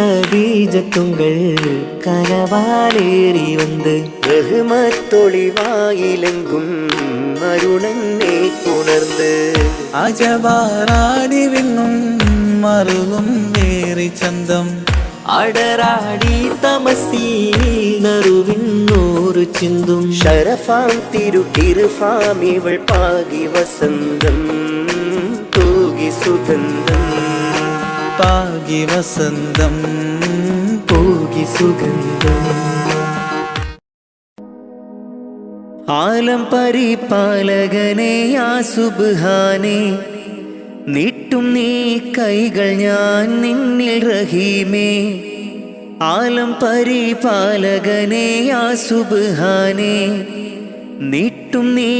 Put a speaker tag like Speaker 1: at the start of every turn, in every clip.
Speaker 1: ரஜபீஹதீஜத்துங்கள் கனவாலேறி வந்து ரஹ்மத்தொளிவாயிலெங்கும் அருணன்னே உணர்ந்து
Speaker 2: അജവാറാടി വിണ്ണും മറുകും വേറി ചന്തം
Speaker 1: അടരാടി തമസീനറുവിന്നൂറ് ചിന്തും ഷറഫാം തിരുക്കിരുഫാം ഇവൾ പാകി വസന്തം തൂകി സുഗന്ധം
Speaker 2: പാകി വസന്തം
Speaker 1: പൂകി സുഗന്ധം ആലം പരിപാലകനെ യാ സുബ്ഹാനേ നീട്ടും നീ കൈകൾ ഞാൻ നിന്നിൽ റഹീമേ ആലം പരിപാലകനെ യാ സുബ്ഹാനേ നീട്ടും നീ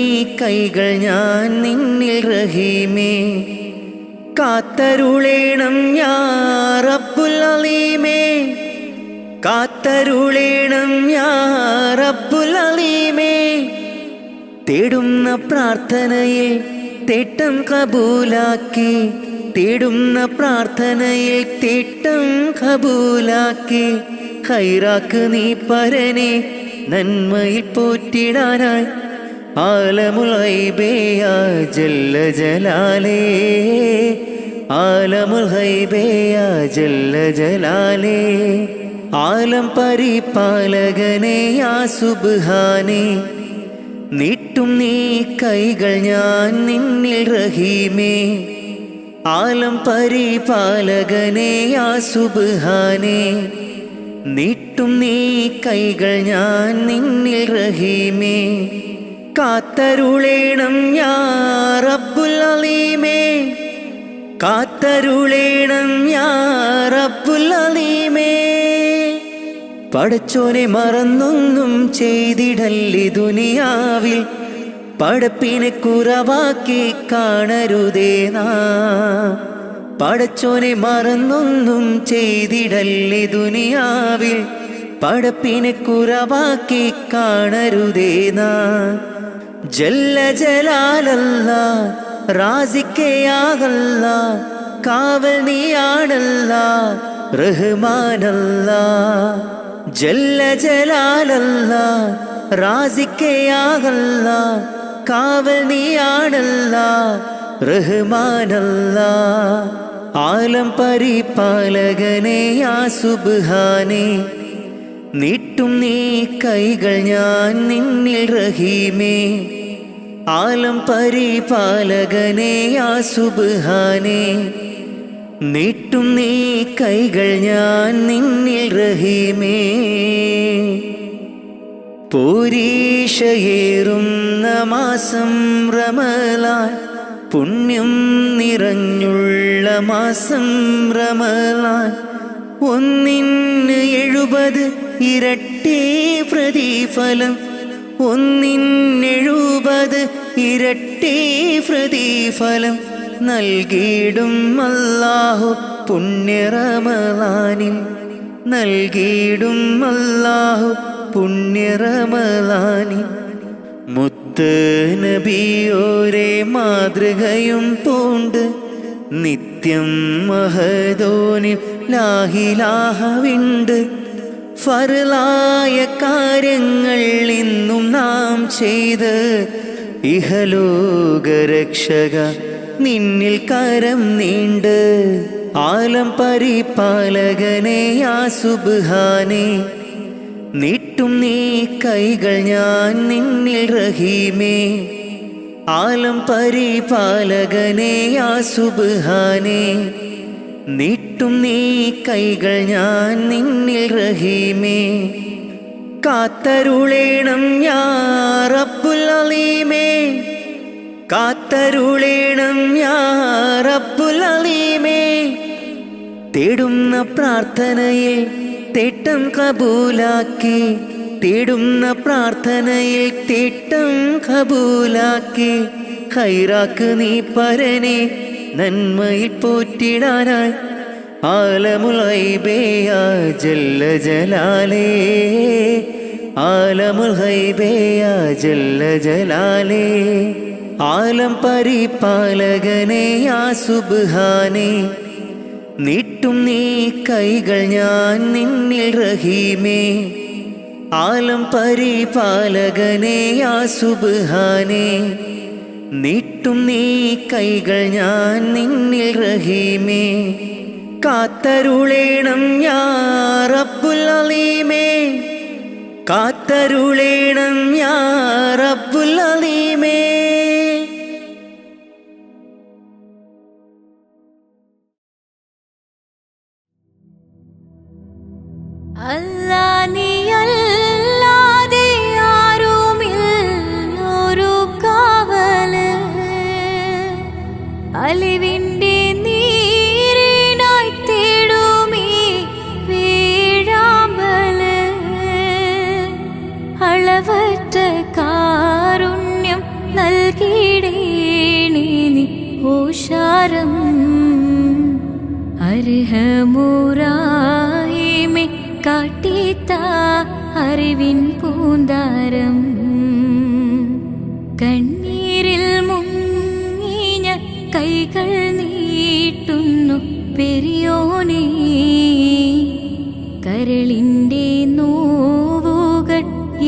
Speaker 1: കൈകൾ ഞാൻ നിന്നിൽ റഹീമേ കാത്തരുളേണം യാ റബ്ബുൽ അലീമേ കാത്തരുളേണം യാ റബ്ബുൽ അലീമേ തേടുന്ന പ്രാർത്ഥനയിൽ തേട്ടം കബൂലാക്കി തേടുന്ന പ്രാർത്ഥനയിൽ തേട്ടം കബൂലാക്കി ഖൈറാക്ക് നീ പരനെ നന്മയിൽ പോറ്റിടാനായി ആലമുൽ ഗൈബേ യാ ജല്ല ജലാലേ ആലമുൽ ഗൈബേ യാ ജല്ല ജലാലേ ആലം പരിപാലകനെ യാ സുബ്ഹാനേ നീട്ടും നീ കൈകൾ ഞാൻ നിന്നിൽ റഹീമേ ആലം പരിപാലകനെ യാ സുബ്ഹാനേ നീട്ടും നീ കൈകൾ ഞാൻ നിന്നിൽ റഹീമേ കാത്തരുളേണം യാ റബ്ബുൽ അലീമേ കാത്തരുളേണം യാ റബ്ബുൽ അലീമേ പടച്ചോനെ മറന്നൊന്നും ചെയ്തിടല്ലേ ദുനിയാവിൽ പടപ്പിനെ കുറവാക്കി കാണരുതേ നാം പടച്ചോനെ മറന്നൊന്നും ചെയ്തിടല്ലേ ദുനിയാവിൽ പടപ്പിനെ കുറവാക്കി കാണരുതേ നാം ജല്ല ജലാലല്ലാ റാസിക്കയാകല്ലാ കാവൽ നീയാണല്ലാ റഹ്മാനല്ലാ ജല്ല ജലാലല്ലാ റാസിക്കയാകല്ലാ കാവൽ നീയാണല്ലാ റഹ്മാനല്ലാ ആലം പരിപാലകനെ യാ സുബ്ഹാനേ നീട്ടും നീ കൈകൾ ഞാൻ നിന്നിൽ റഹീമേ ആലം പരിപാലകനെ യാ സുബ്ഹാനേ നീട്ടും നീ കൈകൾ ഞാൻ നിന്നിൽ റഹീമേ പോരീഷയേറുന്ന മാസം റമളാൻ പുണ്യം നിറഞ്ഞുള്ള മാസം റമളാൻ ഒന്നിന് 70 ഇരട്ടി പ്രതിഫലം ഒന്നിന് 70 ഇരട്ടി പ്രതിഫലം നൽകിയിടും അല്ലാഹു പുണ്യ റമളാനിൽ നൽകിയിടും അല്ലാഹു പുണ്യ റമളാനിൽ മുത്ത് നബിയോരെ മാതൃകയും പൂണ്ട് നിത്യം മഹദോനിൽ ലാഹിലാഹവിണ്ട് ഫർലായ കാര്യങ്ങൾ ഇന്നും നാം ചെയ്ത് ഇഹലോകരക്ഷക നിന്നിൽ കരം നീണ്ട് ആലം പരിപാലകനെ യാ സുബ്ഹാനേ നീട്ടും നീ കൈകൾ ഞാൻ നിന്നിൽ റഹീമേ ആലം പരിപാലകനെ യാ സുബ്ഹാനേ നീട്ടും നീ കൈകൾ ഞാൻ നിന്നിൽ റഹീമേ കാത്തരുളേണം യാ റബ്ബുൽ അലീമേ കാത്തരുളേണം യാ റബ്ബുൽ അലീമേ തേടുന്ന പ്രാർത്ഥനയിൽ തേട്ടം കബൂലാക്കി തേടുന്ന പ്രാർത്ഥനയിൽ തേട്ടം കബൂലാക്കി ഖൈറാക്ക് നീ പരനെ നന്മയിൽ പോറ്റിടാനായി ആലമുൽ ഗൈബേ യാ ജല്ല ജലാലേ ആലമുൽ ഗൈബേ യാ ജല്ല ജലാലേ ആലം പരിപാലകനെ യാ സുബ്ഹാനേ, നീട്ടും നീ കൈകൾ ഞാൻ നിന്നിൽ റഹീമേ. ആലം പരിപാലകനെ യാ സുബ്ഹാനേ, നീട്ടും നീ കൈകൾ ഞാൻ നിന്നിൽ റഹീമേ. കാത്തരുളേണം യാ റബ്ബുൽ അലീമേ, കാത്തരുളേണം യാ റബ്ബുൽ അലീമേ.
Speaker 3: അല്ലാ നീയല്ലാതെ ആരുമില്ലൊരു കാവല്, അലിവിൻ്റെ നീരിനായി തേടുമീ വീഴാമ്പല്. അളവറ്റ കാരുണ്യം നൽകിടേണേ നീ ഓശാരം. അർഹമുറാഹിമേ കാട്ടിത്ത അറിവിൻ പൂന്താരം. കണ്ണീരിൽ മുങ്ങിഞ്ഞ കൈകൾ നീട്ടുന്നു പെരിയോനേ, കരളിൻ്റെ നോവുകൾ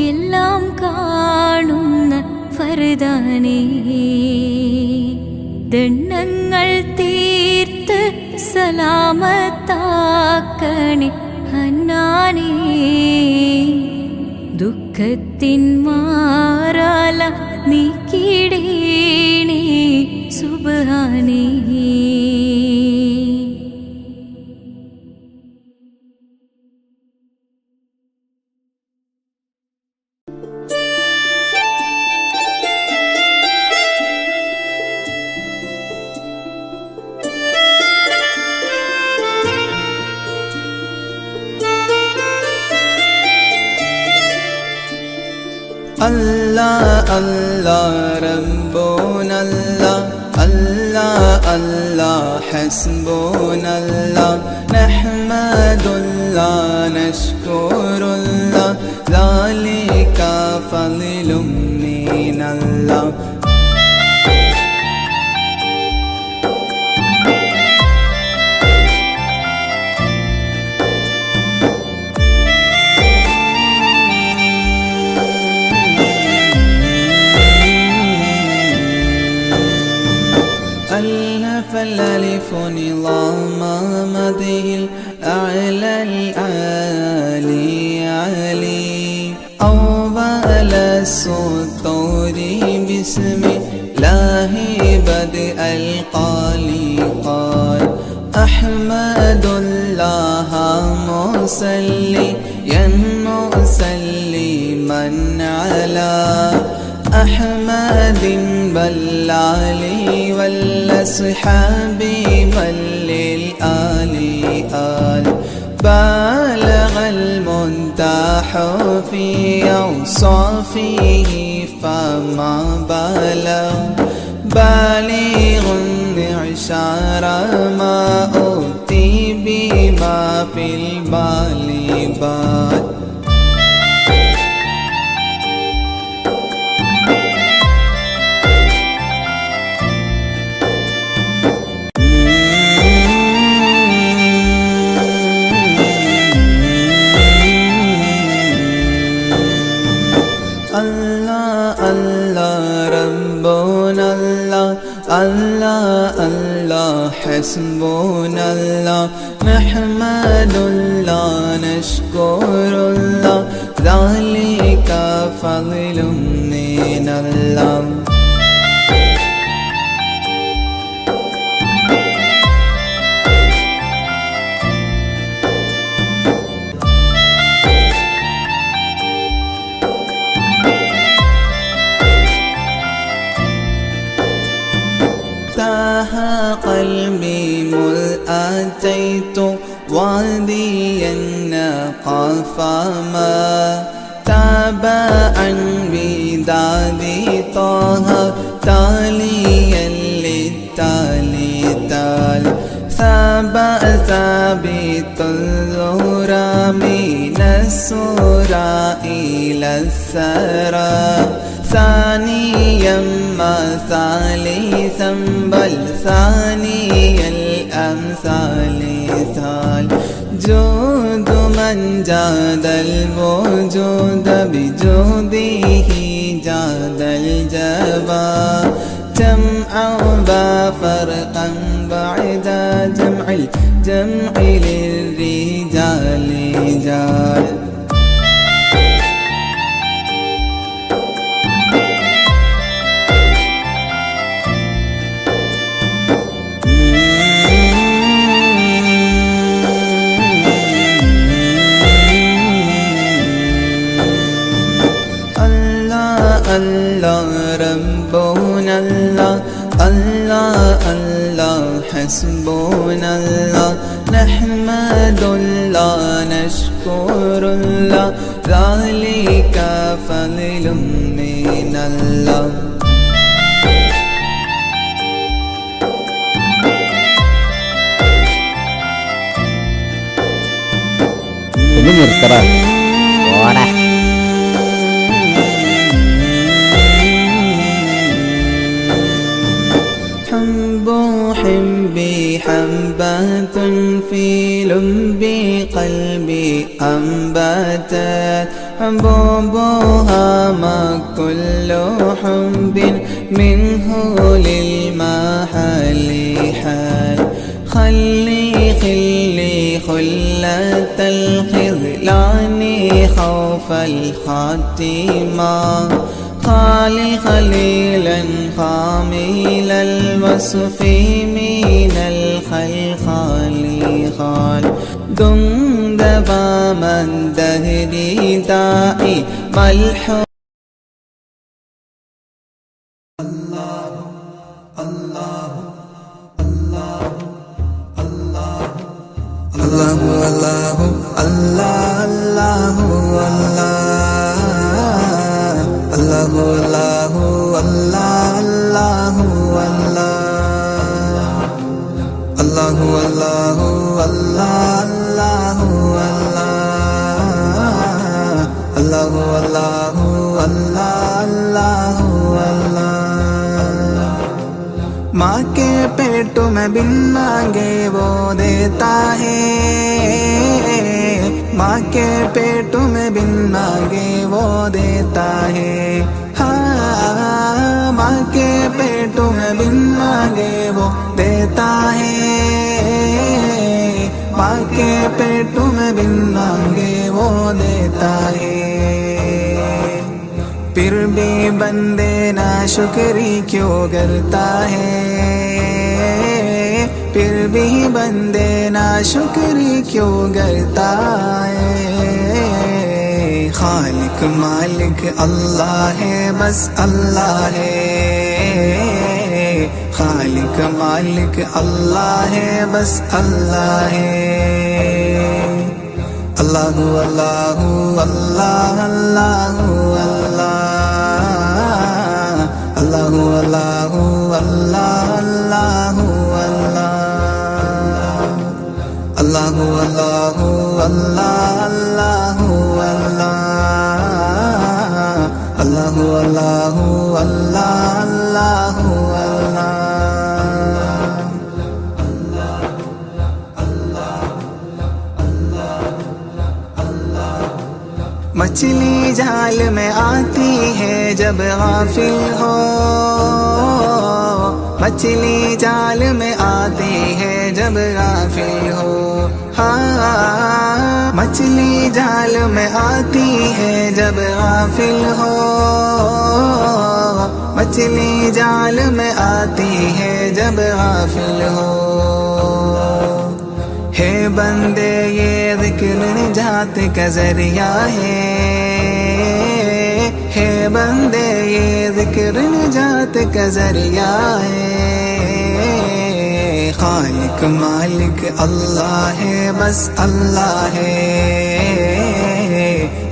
Speaker 3: എല്ലാം കാണുന്ന ഫർദാനേ. ദണ്ണങ്ങൾ തീർത്ത് സലാമത്താക്കണേ ഹന്നാനേ, ദുഃഖത്തിൻ മാറാല നീക്കിടേണേ സുബ്ഹാനേ.
Speaker 2: Allah Allah Rabbunallah, Allah Allah Hasbunallah, Nahmadullah Nashkurullah, Zalika fadlun minallah. فالألف نظام مده الأعلى العالي علي، أول السطور بسم الله بدء القالي قال. أحمد الله مصليا مسلما على أحمد بالعلي والأصحاب بل للآل آل. بالغ المنتح في أوصافه فما بلغ، بالغ معشار ما أوتي بما في البال بال. Allah Allah Hasbunallah, Nahmadullah Nashkurullah, Zalika fadlun minallah. قلبي مذ أتيت واديا قفما، تابعا بدادي طه تاليا للتالي تال. ثابت الزهرى من السرى إلى الثرى، ثانيا ما ثالثا بل ثاني الأمثال ثال جود من جاد الوجود بجوده جاد الجبا جمعا وفرقا بعد جمع الجمع للرجال جال الله ربنا الله الله الله حسبنا الله نحمد الله نشكر الله ذلك فضل من الله
Speaker 4: ഒന്ന് നിർത്തറ ഓടാ
Speaker 2: حبي حبة في لب قلبي أنبتت حبوبها ما كل حب منه للمحل حال خلي خلة الخذلان خوف الخاتمة خليلا خامل الوصف من الخلخال خال دندب من دهري داعي ملحوظ الله الله الله الله الله الله الله الله الله الله الله الله الله الله الله माँ के पेट में बिन मांगे वो देता है माँ के पेट में बिन मांगे वो देता है हाँ माँ के पेट में बिन मांगे वो देता है माँ के पेट में बिन मांगे वो देता है फिर भी बंदे ना शुक्री क्यों करता है फिर भी बंदे ना शुक्री क्यों करता है खालिक मालिक अल्लाह है बस अल्लाह है खालिक मालिक अल्लाह है बस अल्लाह है अल्लाह अल्लाह अल्लाह अल्लाह अल्लाह अल्लाह अल्लाह अल्लाह अल्लाह अल्लाह अल्लाह अल्लाह अल्लाह अल्लाह मछली जाल में आती है जब गाफिल हो मछली जाल में आती है जब गाफिल हो हाँ मछली जाल में आती है जब गाफिल हो मछली जाल में आती है जब गाफिल हो है बंदे ये ज़िक्र निजात का ज़रिया है बंदे ये ज़िक्र निजात का ज़रिया है खालिक मालिक अल्लाह है बस अल्लाह है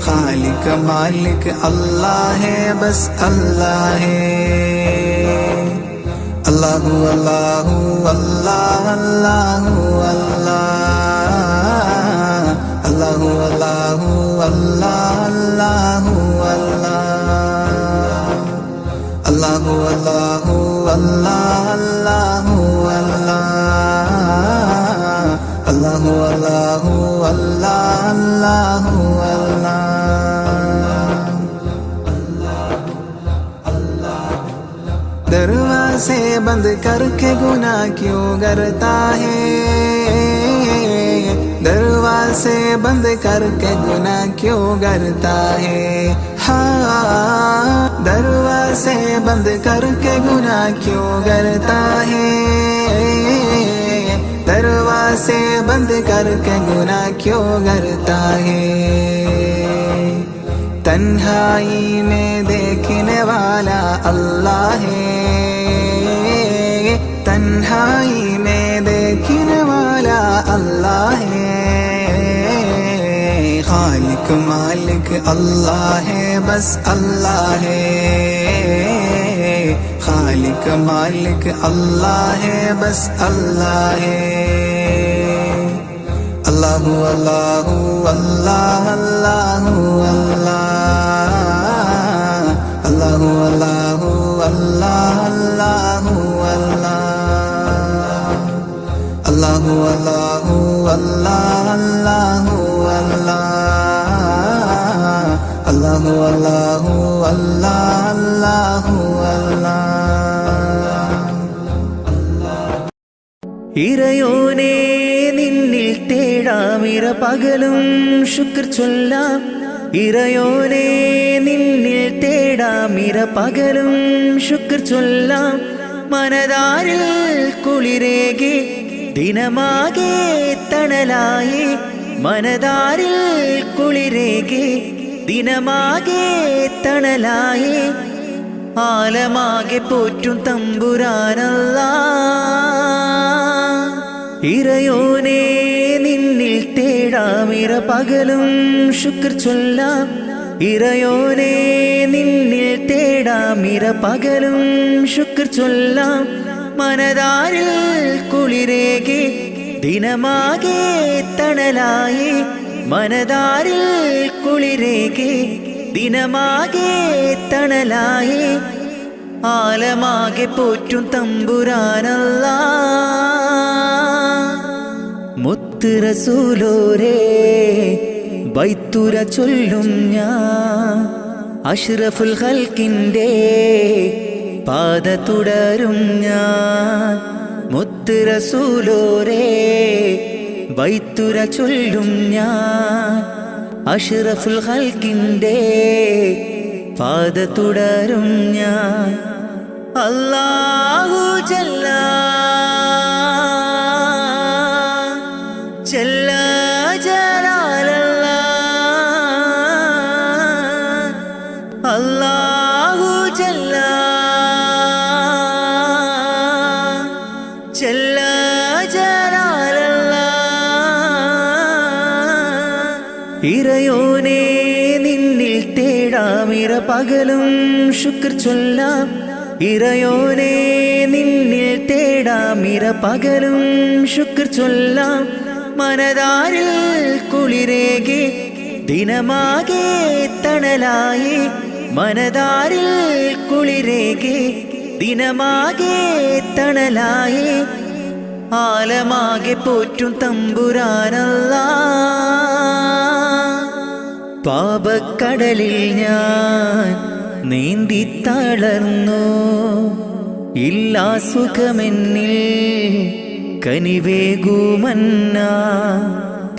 Speaker 2: खालिक मालिक अल्लाह है बस अल्लाह है अल्लाह अल्लाह अल्लाह अल्लाह अल्लाह अल्लाह अल्लाह अल्लाह അല്ലാഹു അല്ലാഹു അല്ലാഹ് അല്ലാഹു അല്ലാഹു അല്ലാഹു दरवाजे बंद करके गुनाह क्यों करता है दरवाजे बंद करके गुनाह क्यों करता है हाँ दरवाजे बंद करके गुनाह क्यों करता है दरवाजे बंद करके गुनाह क्यों करता है तन्हाई में देखने वाला अल्लाह है तन्हाई में देखने वाला अल्लाह है खालिक मालिक अल्लाह है बस अल्लाह है खालिक मालिक अल्लाह है बस अल्लाह है अल्लाहु अल्लाहु अल्लाह अल्लाहु अल्लाह अल्लाहु अल्लाहु अल्लाह अल्लाहु अल्लाह अल्लाहु अल्लाहु अल्लाह अल्लाहु अल्लाह अल्लाहु अल्लाहु अल्लाह अल्लाहु
Speaker 1: ഇറയോനേ നിന്നിൽ തേടാമിര പകലും ശുക്ർ ചൊല്ലാം ഇറയോനേ നിന്നിൽ തേടാമിര പകലും ശുക്ർ ചൊല്ലാം മനതാരിൽ കുളിരേകി ദിനമാകെ തണലായി മനതാരിൽ കുളിരേകി ദിനമാകെ തണലായി ആലമാകെ പോറ്റും തമ്പുരാനല്ലാ ഇറയോനേ നിന്നിൽ തേടാമിര പകലും ശുക്ർ ചൊല്ലാം ഇറയോനേ നിന്നിൽ തേടാമിര പകലും ശുക്ർ ചൊല്ലാം മനതാരിൽ കുളിരേകി ദിനമാകെ തണലായി മനതാരിൽ കുളിരേകി ദിനമാകെ തണലായി ആലമാകെ പോറ്റും തമ്പുരാനല്ലാ മുത്ത് റസൂലോരേ ബൈത്തുര ചൊല്ലും ഞാൻ അഷ്റഫുൽ ഖൽക്കിൻ്റെ പാത തുടരും ഞാൻ മുത്ത് റസൂലോരേ ബൈത്തുര ചൊല്ലും ഞാൻ അഷ്റഫുൽ ഖൽക്കിൻ്റെ പാത തുടരും ഞാൻ അല്ലാഹു ജല്ല ജല്ല ജലാലല്ലാഹ് അല്ലാഹു ജല്ല ജല്ല ജലാലല്ലാഹ് ഇറയോനേ നിന്നിൽ തേടാമിര പകലും ശുക്ർ ചൊല്ലാം ഇറയോനേ നിന്നിൽ തേടാമിര പകലും ശുക്ർ ചൊല്ലാം മനതാരിൽ കുളിരേകി ദിനമാകെ തണലായി മനതാരിൽ കുളിരേകി ദിനമാകെ തണലായി ആലമാകെ പോറ്റും തമ്പുരാനല്ലാ പാപക്കടലിൽ ഞാൻ നീന്തി തളർന്നു ഇല്ലാ സുഖമെന്നിൽ കനിവേകുമന്ന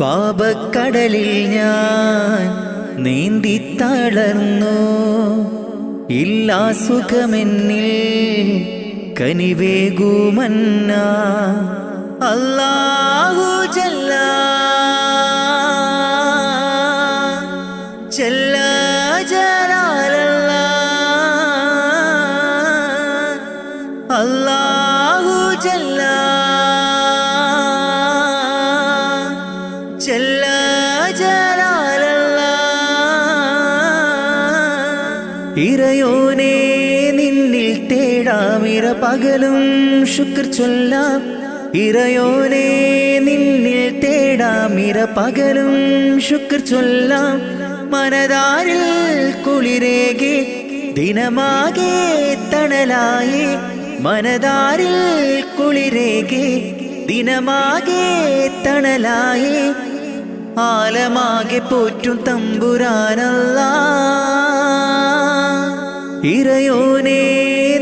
Speaker 1: പാപക്കടലിൽ ഞാൻ നീന്തി തളർന്നു ഇല്ലാ സുഖമെന്നിൽ കനിവേകുമന്ന അല്ലാഹു ജല്ല ജല്ല ജലാലല്ലാഹ് അല്ലാഹു ജല്ല ജല്ല ജലാലല്ലാഹ് ഇറയോനേ നിന്നിൽ തേടാമിര പകലും ശുക്ർ ചൊല്ലാം ഇറയോനേ നിന്നിൽ തേടാമിര പകലും ശുക്ർ ചൊല്ലാം മനതാരിൽ കുളിരേകി ദിനമാകെ തണലായി മനതാരിൽ കുളിരേകി ദിനമാകെ തണലായി ആലമാകെ പോറ്റും തമ്പുരാനല്ലാ ഇറയോനെ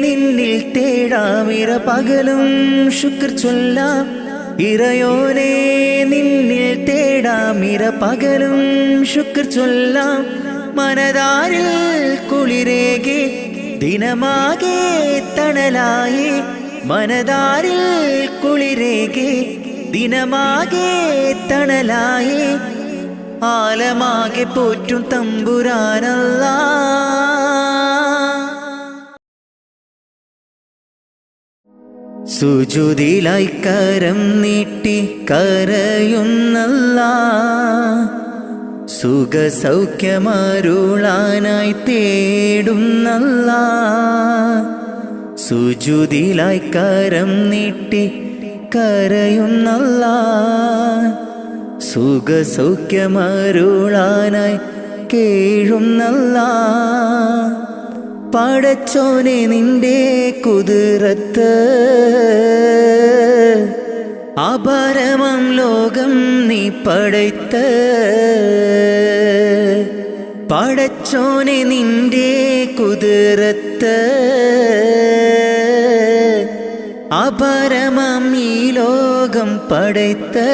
Speaker 1: നിന്നിൽ തേടാമിര പകലും ശുക്ർ ചൊല്ലാം ഇറയോനെ നിന്നിൽ തേടാമിര പകലും ശുക്ർ ചൊല്ലാം മനതാരിൽ കുളിരേകി ദിനമാകെ തണലായി മനതാരിൽ കുളിരേകി ദിനമാകെ തണലായി ആലമാകെ പോറ്റും തമ്പുരാനല്ലാ സുജൂദിലായി കരം നീട്ടി കരയുന്നല്ലാ സുഖസൗഖ്യമരുളാനായി തേടുന്നല്ലാ സുജൂദിലായി കരം നീട്ടി കരയുന്നല്ലാ സുഖസൗഖ്യമരുളാനായി കേഴുന്നല്ലാ പടച്ചോനെ നിന്റെ കുതിരത്ത് അപരമം ലോകം നീ പടയ്ത്ത് പടച്ചോനെ നിന്റെ കുതിരത്ത് അപരമം ഈ ലോകം പടയ്ത്ത്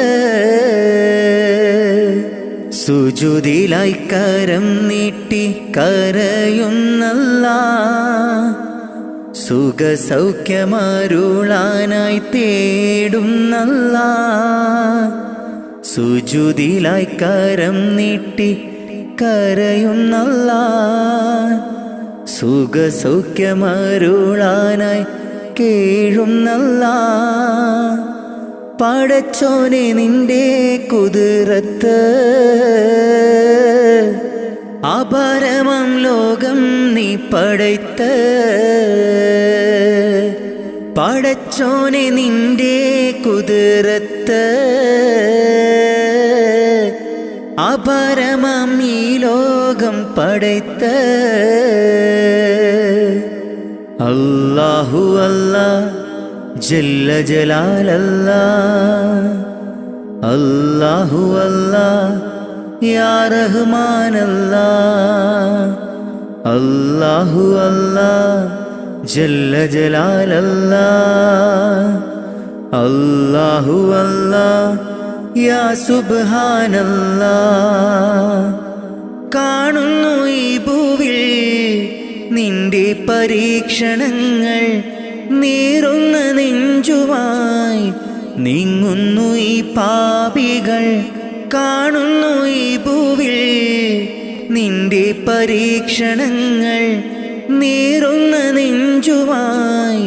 Speaker 1: സുജൂദിലായി കരം നീട്ടി കരയുന്നല്ലാ സുഖസൗഖ്യമരുളാനായി തേടുന്നല്ലാ സുജൂദിലായി കരം നീട്ടി കരയുന്നല്ലാ സുഖസൗഖ്യമരുളാനായി കേഴുന്നല്ലാ പടച്ചോനെ നിന്റെ കുതിരത്ത് അപരമം ലോകം നീ പടയ്ത്ത് പടച്ചോനെ നിന്റെ കുതിരത്ത് അപരമം ഈ ലോകം പടയ്ത്ത് അല്ലാഹു അല്ലാ ജല്ല ജലാലല്ലാ അല്ലാഹു അല്ലാ യാ റഹ്മാനല്ലാ അല്ലാഹു അല്ലാ ജല്ല ജലാലല്ലാ അല്ലാഹു അല്ലാ യാ സുബ്ഹാനല്ലാ കാണുന്നു ഈ ഭൂവിൽ നിന്റെ പരീക്ഷണങ്ങൾ നീറുന്ന നെഞ്ചുമായി നീങ്ങുന്നു ഈ പാപികൾ കാണുന്നു ഈ ഭൂവിൽ നിന്റെ പരീക്ഷണങ്ങൾ നീറുന്ന നെഞ്ചുമായി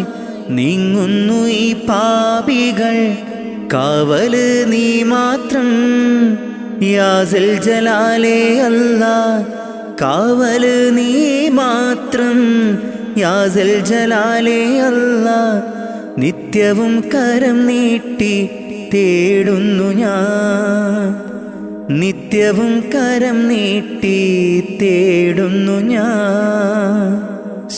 Speaker 1: നീങ്ങുന്നു ഈ പാപികൾ കാവല് നീ മാത്രം യാസൽ ജലാലേ അല്ലാ കാവല് നീ മാത്രം യാസൽ ജലാലേ അല്ലാ നിത്യവും കരം നീട്ടി തേടുന്നു ഞാൻ നിത്യവും കരം നീട്ടി തേടുന്നു ഞാൻ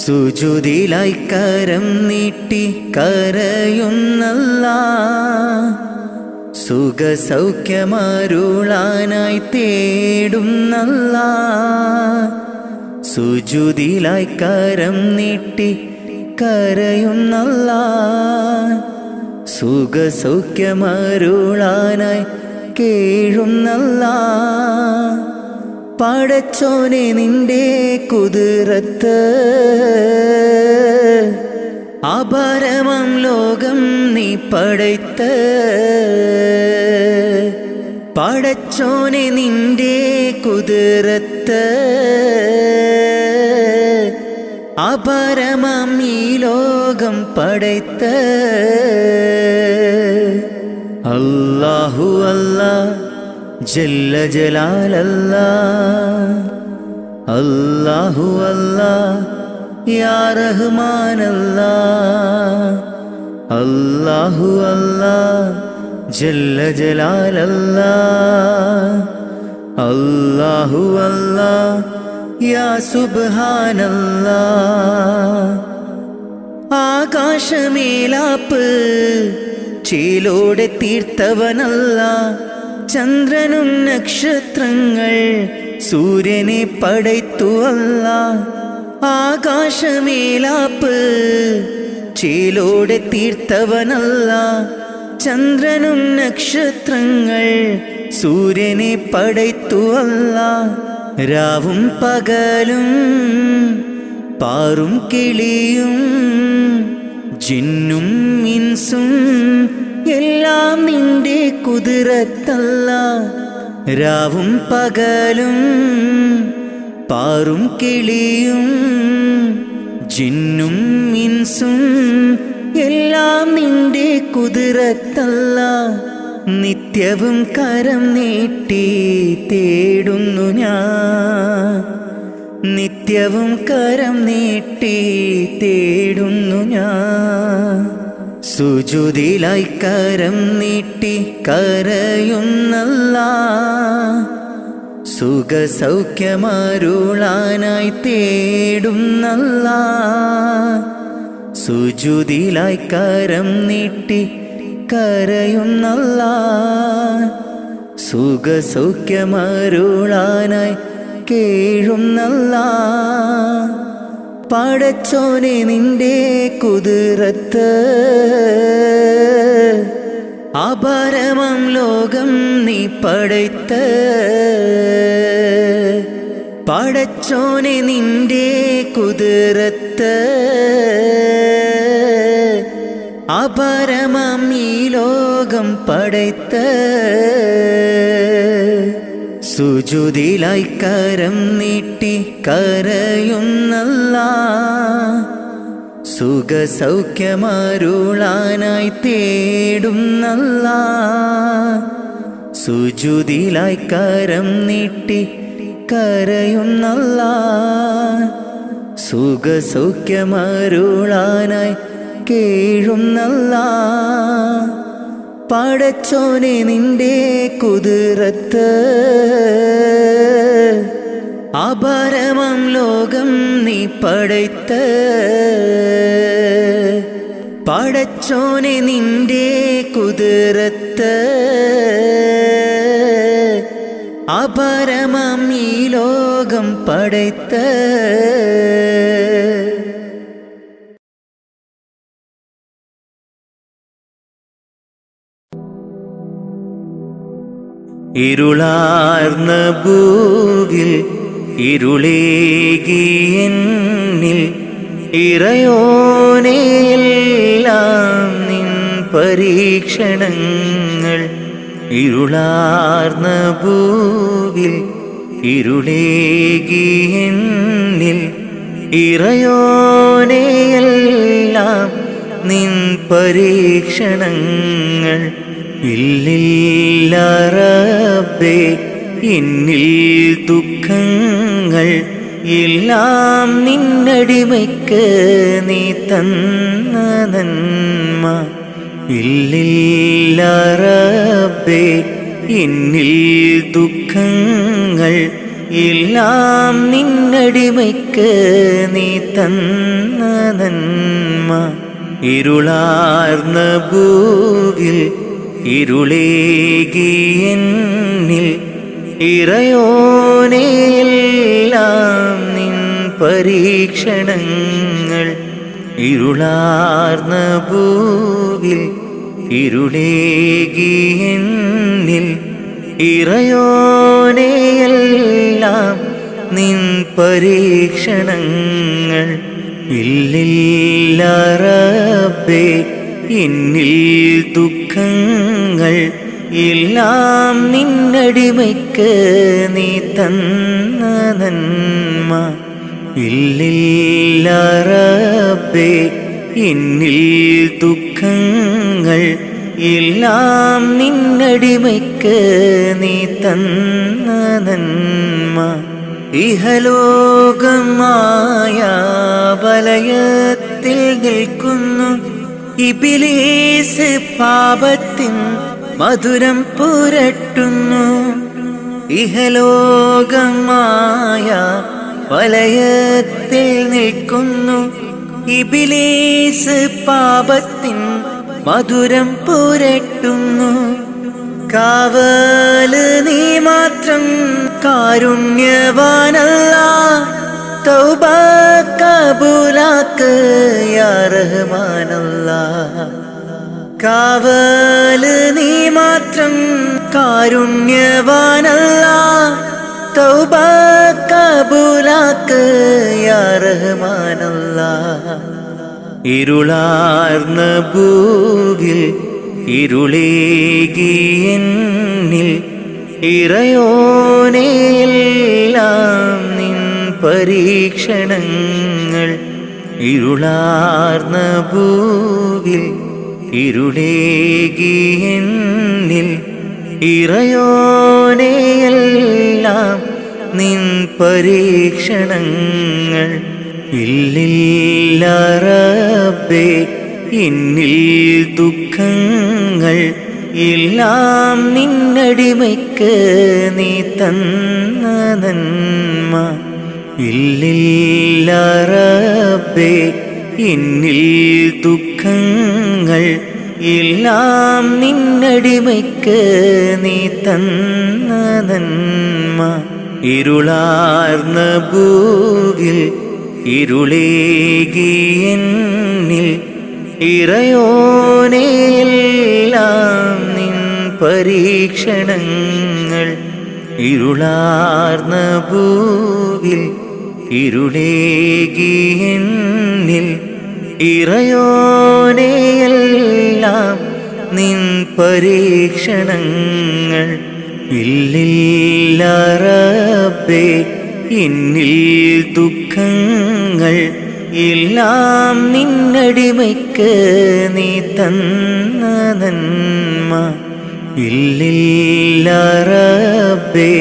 Speaker 1: സുജൂദിലായി കരം നീട്ടി കരയുന്നല്ലാ സുഖസൗഖ്യമരുളാനായി തേടുന്നല്ലാ സുജൂദിലായി കരം നീട്ടി കരയുന്നല്ലാ സുഖസൗഖ്യമരുളാനായി കേഴുന്നല്ലാ പടച്ചോനെ നിന്റെ കുതിരത്ത് അപരമം ലോകം നീ പടയ്ത്ത് പടച്ചോനെ നിന്റെ കുതിരത്ത് അപരമം ഈ ലോകം പടയ്ത്ത് അല്ലാഹു അല്ലാ ജല്ല ജലാലല്ലാ അല്ലാഹു അല്ലാ യാ റഹ്മാനല്ലാ അല്ലാഹു അല്ലാ ജല്ല ജലാലല്ലാ അല്ലാഹു അല്ലാ യാ സുബ്ഹാനല്ലാ ആകാശമേലാപ്പ് ചേലോടെ തീർത്തവനല്ല, ചന്ദ്രനും നക്ഷത്രങ്ങൾ സൂര്യനെ പടയ്ത്തു അല്ല. ആകാശമേലാപ്പ് ചേലോടെ തീർത്തവനല്ല, ചന്ദ്രനും നക്ഷത്രങ്ങൾ സൂര്യനെ പടയ്ത്തു അല്ല. രാവും പകലും പാറും കിളിയും ജിന്നും ഇൻസും എല്ലാം നിന്റെ കുതിരത്തല്ല. രാവും പകലും പാറും കിളിയും ജിന്നും ഇൻസും എല്ലാം നിന്റെ കുതിരത്തല്ല. നിത്യവും കരം നീട്ടി തേടുന്നു ഞാൻ, നിത്യവും കരം നീട്ടി തേടുന്നു ഞാൻ. സുജൂദിലായി കരം നീട്ടി കരയുന്നല്ല, സുഖസൗഖ്യമരുളാനായി തേടുന്നല്ല. സുജൂദിലായി കരം നീട്ടി കരയുന്നല്ല, സുഖസൗഖ്യമരുളാനായി കേഴുന്നല്ല. പടച്ചോനെ നിന്റെ കുതിരത്ത് അപരമം ലോകം നീ പടയ്ത്ത്. പടച്ചോനെ നിന്റെ കുതിരത്ത് അപരമം ഈ ലോകം പടയ്ത്ത്. സുജൂദിലായി കരം നീട്ടി കരയുന്നല്ല, സുഖസൗഖ്യമരുളാനായി തേടുന്നല്ല. സുജൂദിലായി കരം നീട്ടി കരയുന്നല്ല, സുഖസൗഖ്യമരുളാനായി കേഴുന്നല്ല. പടച്ചോനെ നിന്റെ കുതിരത്ത് അപരമം ലോകം നീ പടയ്ത്ത്. പടച്ചോനെ നിന്റെ കുതിരത്ത് അപരമം ഈ ലോകം പടയ്ത്ത്. ഇരുളാർന്ന ഭൂവിൽ ഇരുളേകിയെന്നിൽ ഇറയോനെയെല്ലാം നിൻ പരീക്ഷണങ്ങൾ. ഇരുളാർന്ന ഭൂവിൽ ഇരുളേകിയെന്നിൽ ഇറയോനെയെല്ലാം നിൻ പരീക്ഷണങ്ങൾ. ഇല്ലില്ല റബ്ബേ എന്നിൽ ദുഃഖങ്ങൾ എല്ലാം നിന്നടിമയ്ക്ക് നീ തന്ന നന്മ. ഇല്ലില്ല റബ്ബേ എന്നിൽ ദുഃഖങ്ങൾ എല്ലാം നിന്നടിമയ്ക്ക് നീ തന്ന നന്മ. ഇരുളാർന്ന ഭൂവിൽ ഇരുളേകിയെന്നിൽ ഇറയോനെയെല്ലാം നിൻ പരീക്ഷണങ്ങൾ. ഇരുളാർന്ന ഭൂവിൽ ഇരുളേകിയെന്നിൽ ഇറയോനെയെല്ലാം നിൻ പരീക്ഷണങ്ങൾ. ഇല്ലില്ല റബ്ബേ എന്നിൽ ദുഃഖങ്ങൾ എല്ലാം നിന്നടിമയ്ക്ക് നീ തന്ന നന്മ. ഇല്ലില്ല റബ്ബേ എന്നിൽ ദുഃഖങ്ങൾ എല്ലാം നിന്നടിമയ്ക്ക് നീ തന്ന നന്മ. ഇഹലോകമായ വലയത്തിൽ നിൽക്കുന്നു ഇബ്ലീസ്, പാപത്തിൻ മധുരം പുരട്ടുന്നു. ഇഹലോകമായ വലയത്തിൽ നിൽക്കുന്നു ഇബ്ലീസ് പാപത്തിൻ മധുരം പുരട്ടുന്നു. കാവല് നീ മാത്രം കാരുണ്യവാനല്ലാ, തൗബ കബൂലാക്ക് യാ റഹ്മാനല്ലാ. കാവല് നീ മാത്രം കാരുണ്യവാനല്ലാ, തൗബ കബൂലാക്ക് യാ റഹ്മാനല്ലാ. ഇരുളാർന്ന ഭൂവിൽ ഇരുളേകി എന്നിൽ ഇറയോനെയെല്ലാം നിൻ പരീക്ഷണങ്ങൾ. ഇരുളാർന്ന ഭൂവിൽ ഇരുളേകി എന്നിൽ ഇറയോനെയെല്ലാം നിൻ പരീക്ഷണങ്ങൾ. ഇല്ലില്ല റബ്ബേ എന്നിൽ ദുഃഖങ്ങൾ, എല്ലാം നിന്നടിമയ്ക്ക് നീ തന്ന നന്മ. ഇല്ലില്ല റബ്ബേ എന്നിൽ ദുഃഖങ്ങൾ, എല്ലാം നിന്നടിമയ്ക്ക് നീ തന്ന നന്മ. ഇരുളാർന്ന ഭൂവിൽ ഇരുളേകി എന്നിൽ ഇറയോനെയെല്ലാം നിൻ പരീക്ഷണങ്ങൾ. ഇരുളാർന്ന ഭൂവിൽ ഇരുളേകി എന്നിൽ ഇറയോനെയെല്ലാം നിൻ പരീക്ഷണങ്ങൾ. ഇല്ലില്ല റബ്ബേ എന്നിൽ ദുഃഖങ്ങൾ, എല്ലാം നിന്നടിമയ്ക്ക് നീ തന്ന നന്മ. ഇല്ലില്ല റബ്ബേ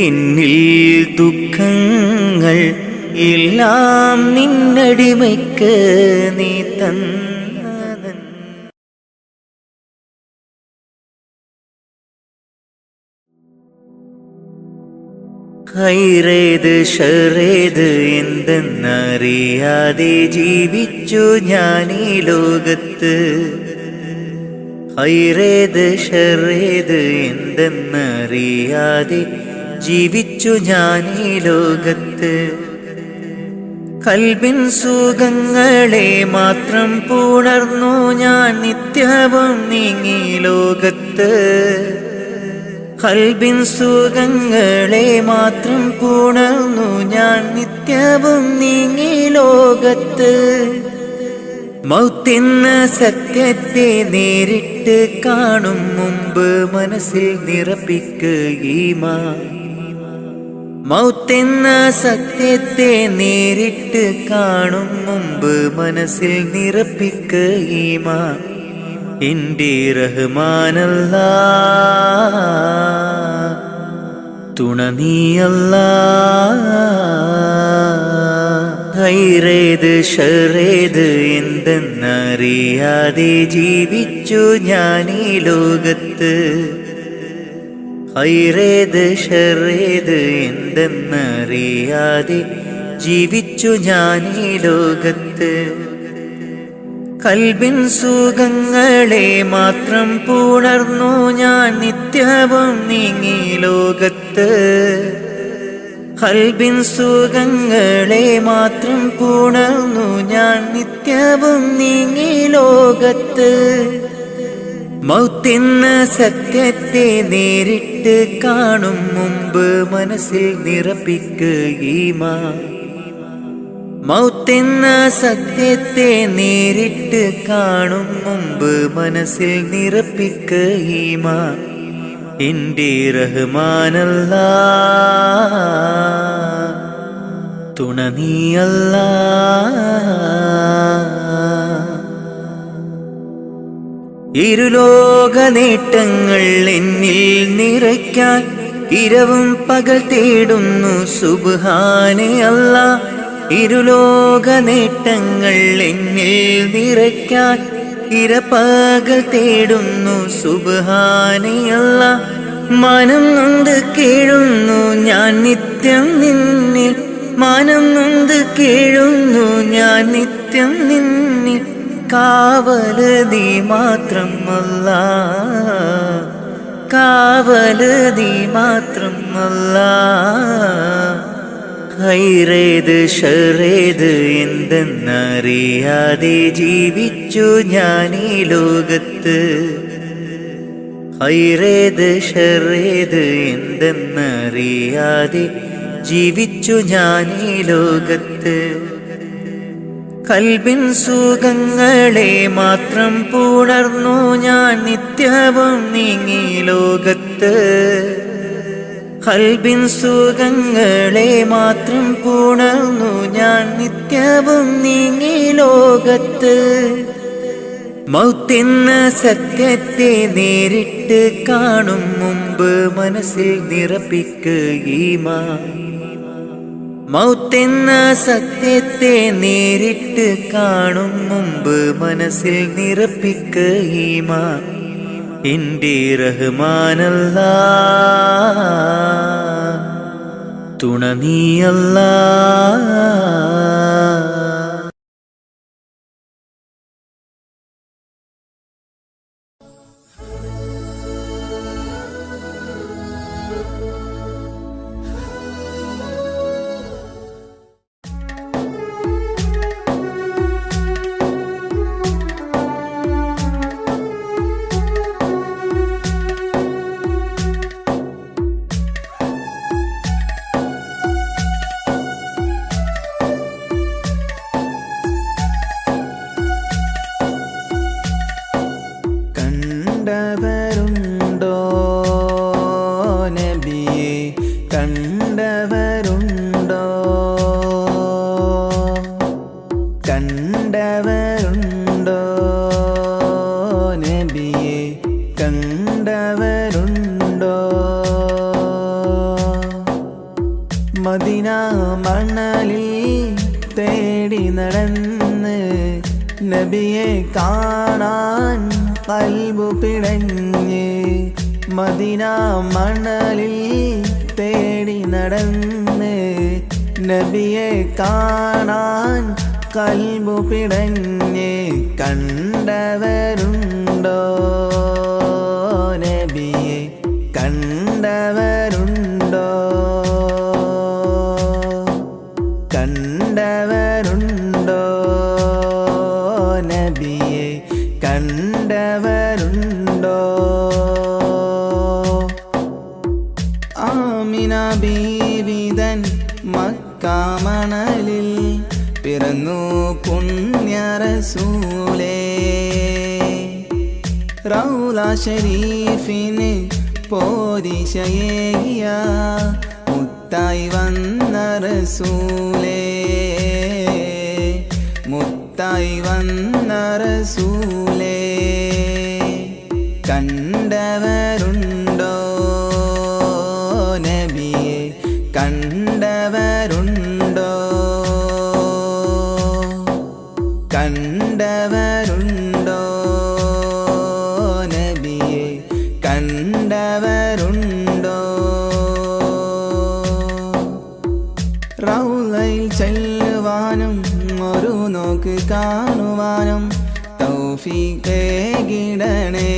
Speaker 1: എന്നിൽ ദുഃഖങ്ങൾ, എല്ലാം നിന്നടിമയ്ക്ക് നീ തന്ന നന്മ. ഖൈറേത് ഷറേത് എന്തെന്നറിയാതെ ജീവിച്ചു ഞാൻ ഈ ലോകത്ത്. ഖൈറേത് ഷറേത് എന്തെന്നറിയാതെ ജീവിച്ചു ഞാൻ ഈ ലോകത്ത്. കൽബിൻ സുഖങ്ങളെ മാത്രം പുണർന്നു ഞാൻ നിത്യവും നീങ്ങി ലോകത്ത്. കൽബിൻ സുഖങ്ങളെ മാത്രം പുണർന്നു ഞാൻ നിത്യവും നീങ്ങി ലോകത്ത്. മൗത്തെന്ന സത്യത്തെ നേരിട്ട് കാണും മുമ്പ് മനസ്സിൽ നിറപ്പിക്കുകീമാൻ. മൗത്തെന്ന സത്യത്തെ നേരിട്ട് കാണും മുമ്പ് മനസ്സിൽ നിറപ്പിക്കുകീമാൻ. എന്റെ റഹ്മാനല്ലാ തുണ നീയല്ലാ. ഖൈറേത് ഷറേത് എന്തെന്നറിയാതെ ജീവിച്ചു ഞാൻ ഈ ലോകത്ത്. ഖൈറേത് ഷറേത് എന്തെന്നറിയാതെ ജീവിച്ചു ഞാൻ ഈ ലോകത്ത്. കൽബിൻ സുഖങ്ങളെ മാത്രം പുണർന്നു ഞാൻ നിത്യവും നീങ്ങി ലോകത്ത്. കൽബിൻ സുഖങ്ങളെ മാത്രം പുണർന്നു ഞാൻ നിത്യവും നീങ്ങി ലോകത്ത്. മൗത്തെന്ന സത്യത്തെ നേരിട്ട് കാണും മുമ്പ് മനസ്സിൽ നിറപ്പിക്കുകീമാൻ. മൗത്തെന്ന സത്യത്തെ നേരിട്ട് കാണും മുമ്പ് മനസ്സിൽ നിറപ്പിക്കുകീമാൻ. എന്റെ റഹ്മാനല്ലാ തുണ നീയല്ലാ. ഇരുലോക നേട്ടങ്ങൾ എന്നിൽ നിറയ്ക്കാൻ ഇരവും പകൽ തേടുന്നു സുബ്ഹാനെ അല്ലാ. ഇരുലോക നേട്ടങ്ങൾ എന്നിൽ നിറയ്ക്കാൻ ഇരപകൽ തേടുന്നു സുബ്ഹാനെ അല്ലാ. മനം നൊന്ത് കേഴുന്നു ഞാൻ നിത്യം നിന്നിൽ മാനം നൊന്ത് കേഴുന്നു ഞാൻ നിത്യം നിന്നിൽ കാവല് നീ മാത്രം അല്ലാ കാവല് നീ മാത്രം അല്ലാ ഹൈറേത് ഷറേത് എന്തെന്നറിയാതെ ജീവിച്ചു ഞാൻ ഈ ലോകത്ത് ഹൈറേത് ഷറേത് എന്തെന്നറിയാതെ ജീവിച്ചു ഞാൻ ഈ ലോകത്ത് കൽബിൻ സുഖങ്ങളെ മാത്രം പുണർന്നു ഞാൻ നിത്യവും നീങ്ങി ലോകത്ത് കൽബിൻ സുഖങ്ങളെ മാത്രം പുണർന്നു ഞാൻ നിത്യവും നീങ്ങി ലോകത്ത് മൗത്തെന്ന സത്യത്തെ നേരിട്ട് കാണും മുമ്പ് മനസ്സിൽ നിറപ്പിക്കുകീമാൻ മൗത്തെന്ന സത്യത്തെ നേരിട്ട് കാണും മുമ്പ് മനസ്സിൽ നിറപ്പിക്കുകീമാൻ എൻ്റെ റഹ്മാനല്ലാ തുണ നീയല്ലാ
Speaker 2: കണ്ടവരുണ്ടോ നബിയെ കണ്ടവരുണ്ടോ കണ്ടവരുണ്ടോ നബിയെ കണ്ടവരുണ്ടോ മദീന മണലിൽ തേടി നടന്ന് നബിയെ കാണാൻ കൽബു പിടഞ്ഞ് മദീന മണലിൽ തേടി നടന്ന് നബിയെ കാണാൻ കൽബു പിടഞ്ഞ് കണ്ടവരുണ്ടോ നബിയെ കണ്ടവരുണ്ടോ കണ്ടവരുണ്ടോ നബിയെ കണ്ടവരുണ്ടോ ആമിന ബീവിതൻ മക്കാമണലിൽ പിറന്നു പുണ്യ റസൂലേ റൗള ശരീഫിന് പോരിശയേകിയ മുത്തായി വന്ന റസൂലേ മുത്തായി വന്ന റസൂലേ കണ്ടവരുണ്ടോ നബിയെ കണ്ടവരുണ്ടോ കണ്ടവരുണ്ടോ നബിയെ കണ്ടവരുണ്ടോ റൗളയിൽ ചെല്ലുവാനും ഒരു നോക്ക് കാണുവാനും തൗഫീഖ് കിടണേ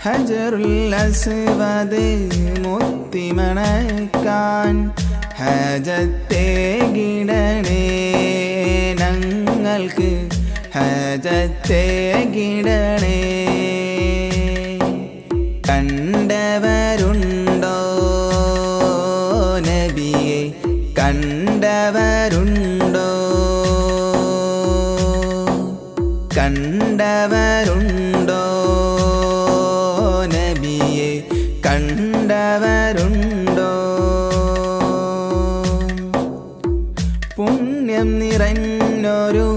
Speaker 2: ഹജറുൽ അസ്വദ് മുത്തിമണക്കാൻ ഹജത്തെ കിടണേ ഞങ്ങൾക്ക് ഹജത്തെ കിടണേ കണ്ടവരുണ്ടോ നബിയെ കണ്ടവരുണ്ടോ കണ്ടവരുണ്ടോ നബിയെ കണ്ടവരുണ്ടോ പുണ്യം നിറഞ്ഞൊരു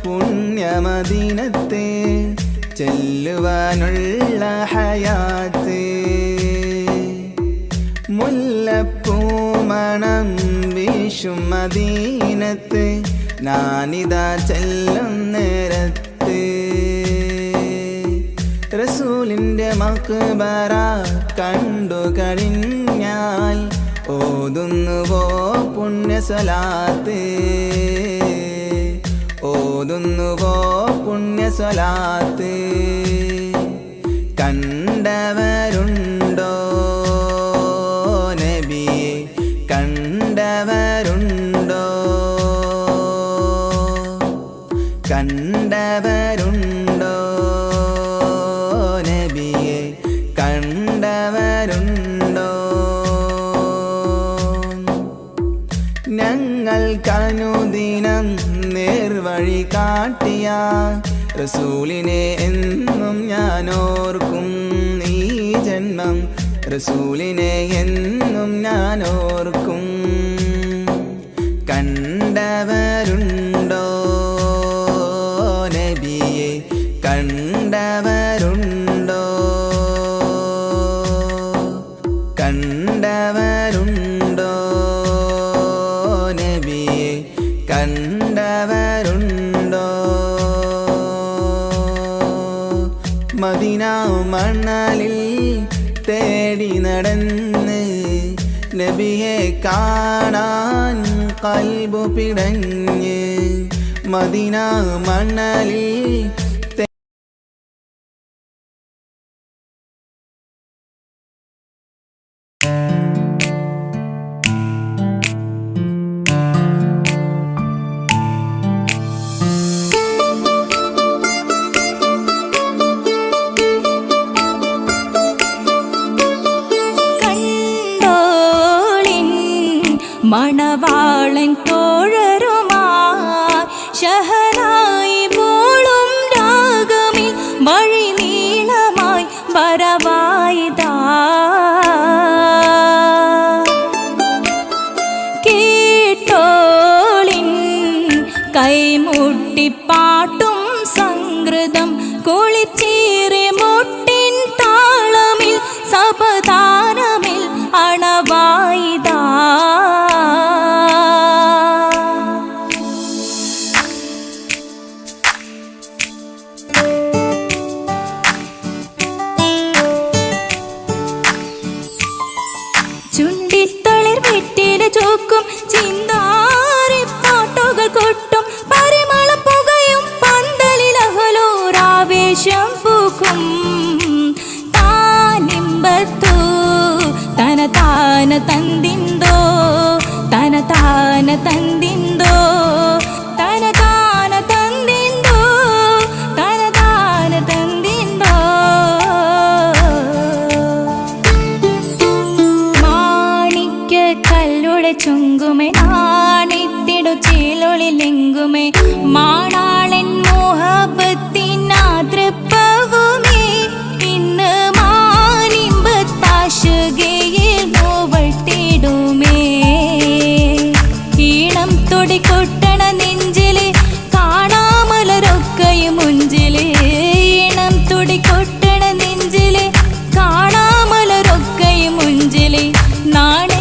Speaker 2: പുണ്യമദീനത്തെ ചെല്ലുവാനുള്ള ഹയാത്ത് മുല്ലപ്പൂമണം വീശും മദീനത്ത് ഞാനിതാ ചെല്ലും നേരത്ത് റസൂലിൻ്റെ മക്ബറ കണ്ടു കഴിഞ്ഞാൽ ഓതുന്നുവോ പുണ്യസ്വലാത്ത് ഓതുന്നുവോ പുണ്യസ്വലാത്ത് കണ്ടവരുണ്ടോ നബിയെ കണ്ടവരുണ്ടോ കണ്ടവരുണ്ടോ നബിയെ കണ്ടവരുണ്ടോ ഞങ്ങൾക്കനുദിനം നേർവഴി കാട്ടിയ റസൂലിനെ എന്നും ഞാൻ ഓർക്കും ഈ ജന്മം റസൂലിനെ എന്നും ഞാൻ ഓർക്കും കണ്ടവരുണ്ടോ നബിയെ കണ്ടവരുണ്ടോ കണ്ടവരുണ്ടോ നബിയെ കണ്ടവരുണ്ടോ മദീന മണലിൽ തേടി നടന്ന് നബിയെ കാണാൻ കൽബു പിടഞ്ഞ് മദീന മണലിൽ
Speaker 3: മണവാളൻ തോഴരുമായി ഷഹനായി പോളും രാഗമിൽ വഴി നീളമായി വരവായിതാ കേട്ടോളിൻ കൈമുട്ടിപ്പാട്ടും സംഗൃതം കുളിച്ചേറി മുട്ടിൻ താളമിൽ സപതാനമിൽ അണവായിതാ ചുണ്ടിത്തളിർ വെറ്റില ചോക്കും ചിന്താരിപ്പാട്ടുകൾ കൊട്ടും പരിമളം പുകയും പന്തലിൽ അഹലോരാവേശം പൂക്കും താനിമ്പത്തു തന താന തന്തിന്തോ തന താന തന്തിന്തോ തന താന തന്തിന്തോ തന താന തന്തിന്തോ കല്ലുടെ ചുങ്കുമേ നാണിത്തിടു ചേലൊളിലെങ്കുമേ മാണാളൻ മോഹബത്തിനാതൃപ്പവുമേ ഇന്ന് മാനിമ്പത്താശുകയിൽ നോവട്ടിടുമേ ഈണം തൊടിക്കൊട്ടണ നെഞ്ചിലെ കാണാമലരൊക്കെയും മുഞ്ചിലെ ഈണം തൊടിക്കൊട്ടണ നെഞ്ചിലെ കാണാമലരൊക്കെയും മുഞ്ചിലെ നാണെ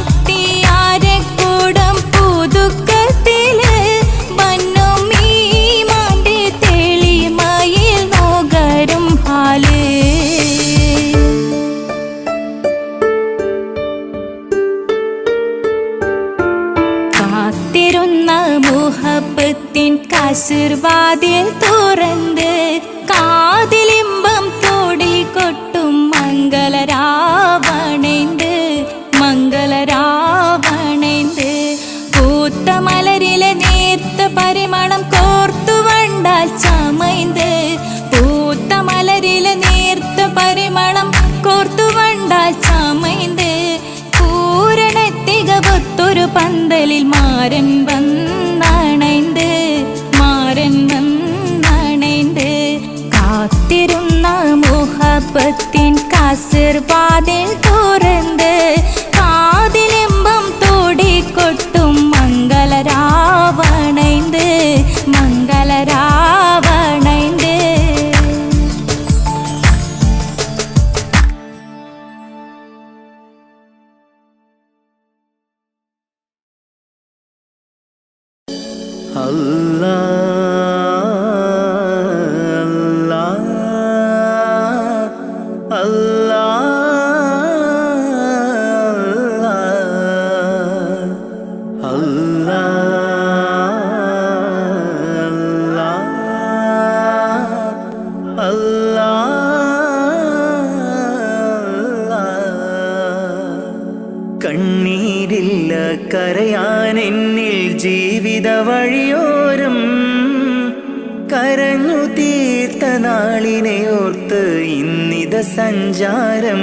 Speaker 3: കാത്തിരുന്ന മുഹബത്തിൻ കസിർവാതിൽ തുറന്ന് കാതിലിമ്പം തോടിൽ കൊട്ടും മംഗളരാവണേന്ത് മംഗളരാവണേന്ത് പൂത്ത മലരിലെ നേർത്ത പരിമളം കോർത്തു വണ്ടാൽ ചമൈന്ത് പൂത്ത മലരിലെ നേർത്ത പരിമളം കോർത്തു വണ്ടാൽ ചമൈന്ത് പൂരണത്തികവൊത്തൊരു പന്തലിൽ മാരൻ വന്നണൈന്ത് മാരൻ വന്നണൈന്ത് കാത്തിരുന്ന മുഹബത്തിൻ കസിർവാതിൽ തുറന്ന് കാതിലിമ്പം തോടിക്കൊട്ടും മംഗളരാവണൈന്ത് മംഗളരാവണൈന്ത്
Speaker 1: കരയാൻ എന്നിൽ ജീവിത വഴിയോരം കരഞ്ഞു തീർത്ത നാളിനെ ഓർത്ത് ഇന്നിത സഞ്ചാരം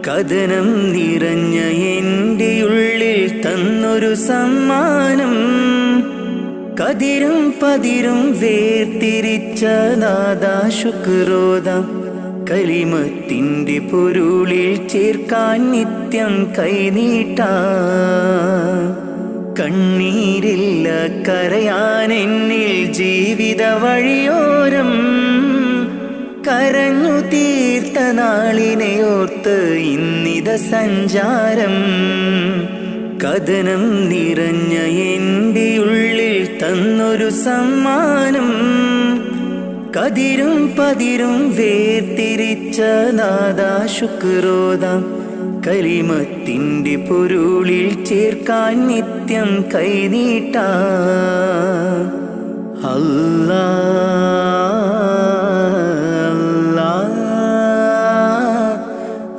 Speaker 1: കഥനം നിറഞ്ഞ എൻ്റെ ഉള്ളിൽ തന്നൊരു സമ്മാനം കതിരും പതിരും വേർതിരിച്ച നാദാ ശുക്രോദാം കലിമത്തിൻ്റെ പൊരുളിൽ ചേർക്കാൻ നിത്യം കൈനീട്ടാ കണ്ണീരില്ല കരയാൻ എന്നിൽ ജീവിത വഴിയോരം കരഞ്ഞു തീർത്ത നാളിനെ ഓർത്ത് ഇന്നിത സഞ്ചാരം കഥനം നിറഞ്ഞ എൻ്റെ ഉള്ളിൽ തന്നൊരു സമ്മാനം കതിരും പതിരും വേർതിരിച്ച നാദാ ശുക്രോദാം കലിമത്തിൻ്റെ പൊരുളിൽ ചേർക്കാൻ നിത്യം കൈനീട്ടാ അല്ലാ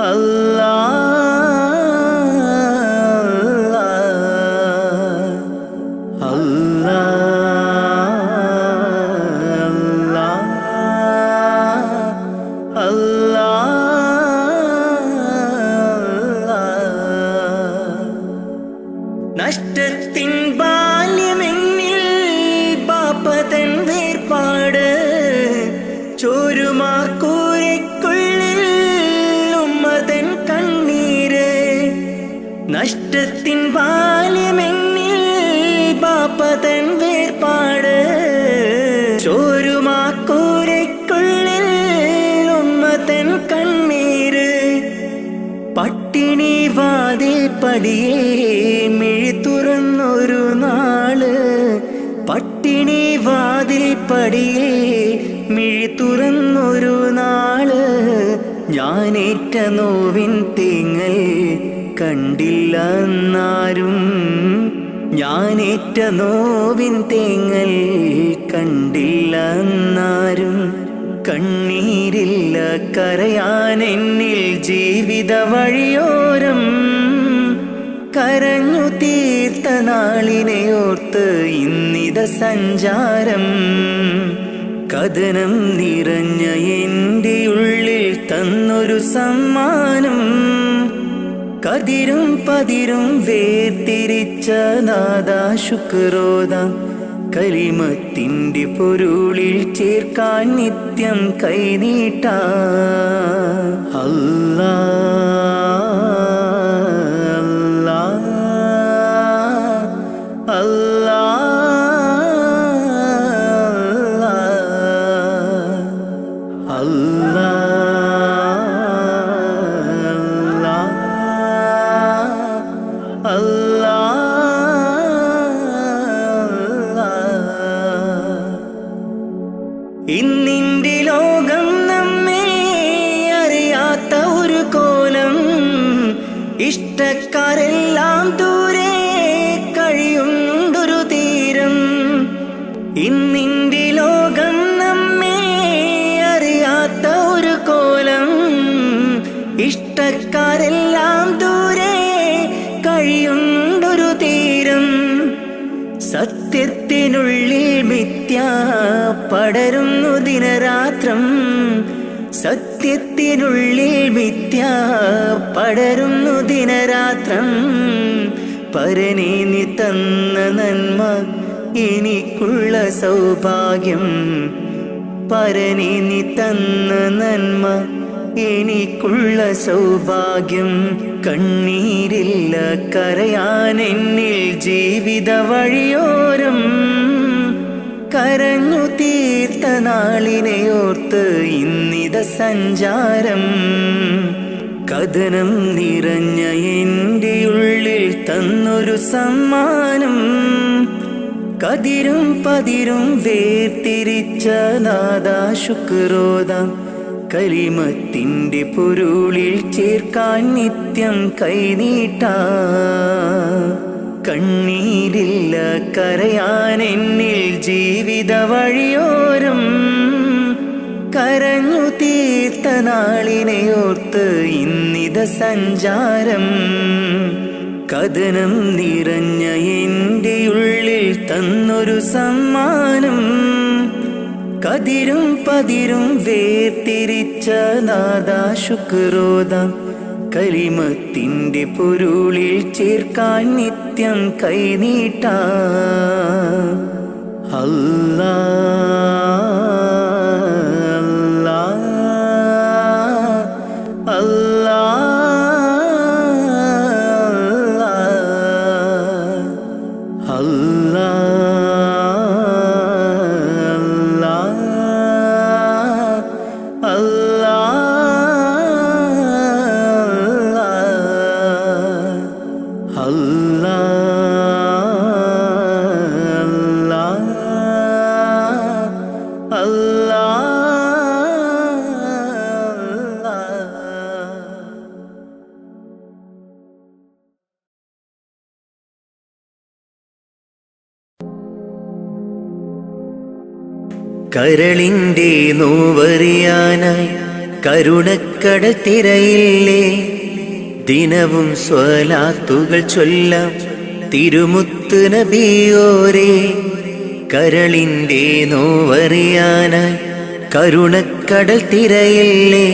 Speaker 1: അല്ലാ അല്ലാ നഷ്ടത്തിൻ ബാല്യമെന്നിൽ പാപ്പതൻ വേർപാട് ചോരുമാക്കൂരയ്ക്കുള്ളിൽ ഉമ്മതൻ കണ്ണീര് നഷ്ടത്തിൻ ബാല്യമെന്നിൽ പാപ്പതൻ വേർപാട് ചോരുമാക്കൂരയ്ക്കുള്ളിൽ ഉമ്മതൻ കണ്ണീര് പട്ടിണി വാതിൽ പടിയേ മിഴി തുറന്നൊരു നാള് പട്ടിണി വാതിൽ പടിയേ മിഴി തുറന്നൊരു നാള് ഞാനേറ്റ നോവിൻ തേങ്ങൽ കണ്ടില്ല എന്നാരും ഞാനേറ്റ നോവിൻ തേങ്ങൽ കണ്ടില്ല എന്നാരും കണ്ണീരില്ല കരയാൻ എന്നിൽ ജീവിത വഴിയോരം കരഞ്ഞു തീർത്ത നാളിനെ ഓർത്ത് ഇന്നിത സഞ്ചാരം കഥനം നിറഞ്ഞ എൻ്റെ ഉള്ളിൽ തന്നൊരു സമ്മാനം കതിരും പതിരും വേർതിരിച്ച നാദാ ശുക്രോദാം കലിമത്തിൻ്റെ പൊരുളിൽ ചേർക്കാൻ നിത്യം കൈനീട്ടാ അല്ലാ അല്ലാ അല്ലാ അല്ലാ ഇന്നിൻ്റെ ലോകം നമ്മെ അറിയാത്ത ഒരു കോലം ഇഷ്ടക്കാരെല്ലാം ദൂരെ കഴിയുണ്ടൊരു തീരം ഇന്നിൻ്റെ ലോകം നമ്മെ അറിയാത്ത ഒരു കോലം ഇഷ്ടക്കാരെല്ലാം ദൂരെ കഴിയുണ്ടൊരു തീരം സത്യത്തിനുള്ളിൽ മിഥ്യ പടരുന്നു ദിനരാത്രം സത്യത്തിനുള്ളിൽ മിഥ്യ പടരുന്നു ദിനരാത്രം പരനേ നീ തന്ന നന്മ എനിക്കുള്ള സൗഭാഗ്യം പരനേ നീ തന്ന നന്മ എനിക്കുള്ള സൗഭാഗ്യം കണ്ണീരില്ല കരയാൻ എന്നിൽ ജീവിത വഴിയോരം കരഞ്ഞു തീർത്ത നാളിനെ ഓർത്ത് ഇന്നിത സഞ്ചാരം കഥനം നിറഞ്ഞ എൻ്റെ ഉള്ളിൽ തന്നൊരു സമ്മാനം കതിരും പതിരും വേർതിരിച്ച നാദാ ശുക്രോദാം കലിമത്തിൻ്റെ പൊരുളിൽ ചേർക്കാൻ നിത്യം കൈനീട്ടാ കണ്ണീരില്ല കരയാൻ എന്നിൽ ജീവിത വഴിയോരം കരഞ്ഞു തീർത്ത നാളിനെ ഓർത്ത് ഇന്നിത സഞ്ചാരം കഥനം നിറഞ്ഞ എൻ്റെ ഉള്ളിൽ തന്നൊരു സമ്മാനം. കതിരും പതിരും വേർതിരിച്ച നാദാ ശുക്രോദാം. കലിമത്തിൻ്റെ പൊരുളിൽ ചേർക്കാൻ നിത്യം കൈനീട്ടാം. അല്ലാ അല്ലാ അല്ലാ അല്ലാ അല്ലാ അല്ലാ. കരളിൻ്റെ നോവറിയാനായി കരുണക്കടൽ തിരയില്ലേ. ദിനവും സ്വലാത്തുകൾ ചൊല്ലാം തിരുമുത്ത് നബിയോരേ. കരളിൻ്റെ നോവറിയാനായി കരുണക്കടൽ തിരയില്ലേ.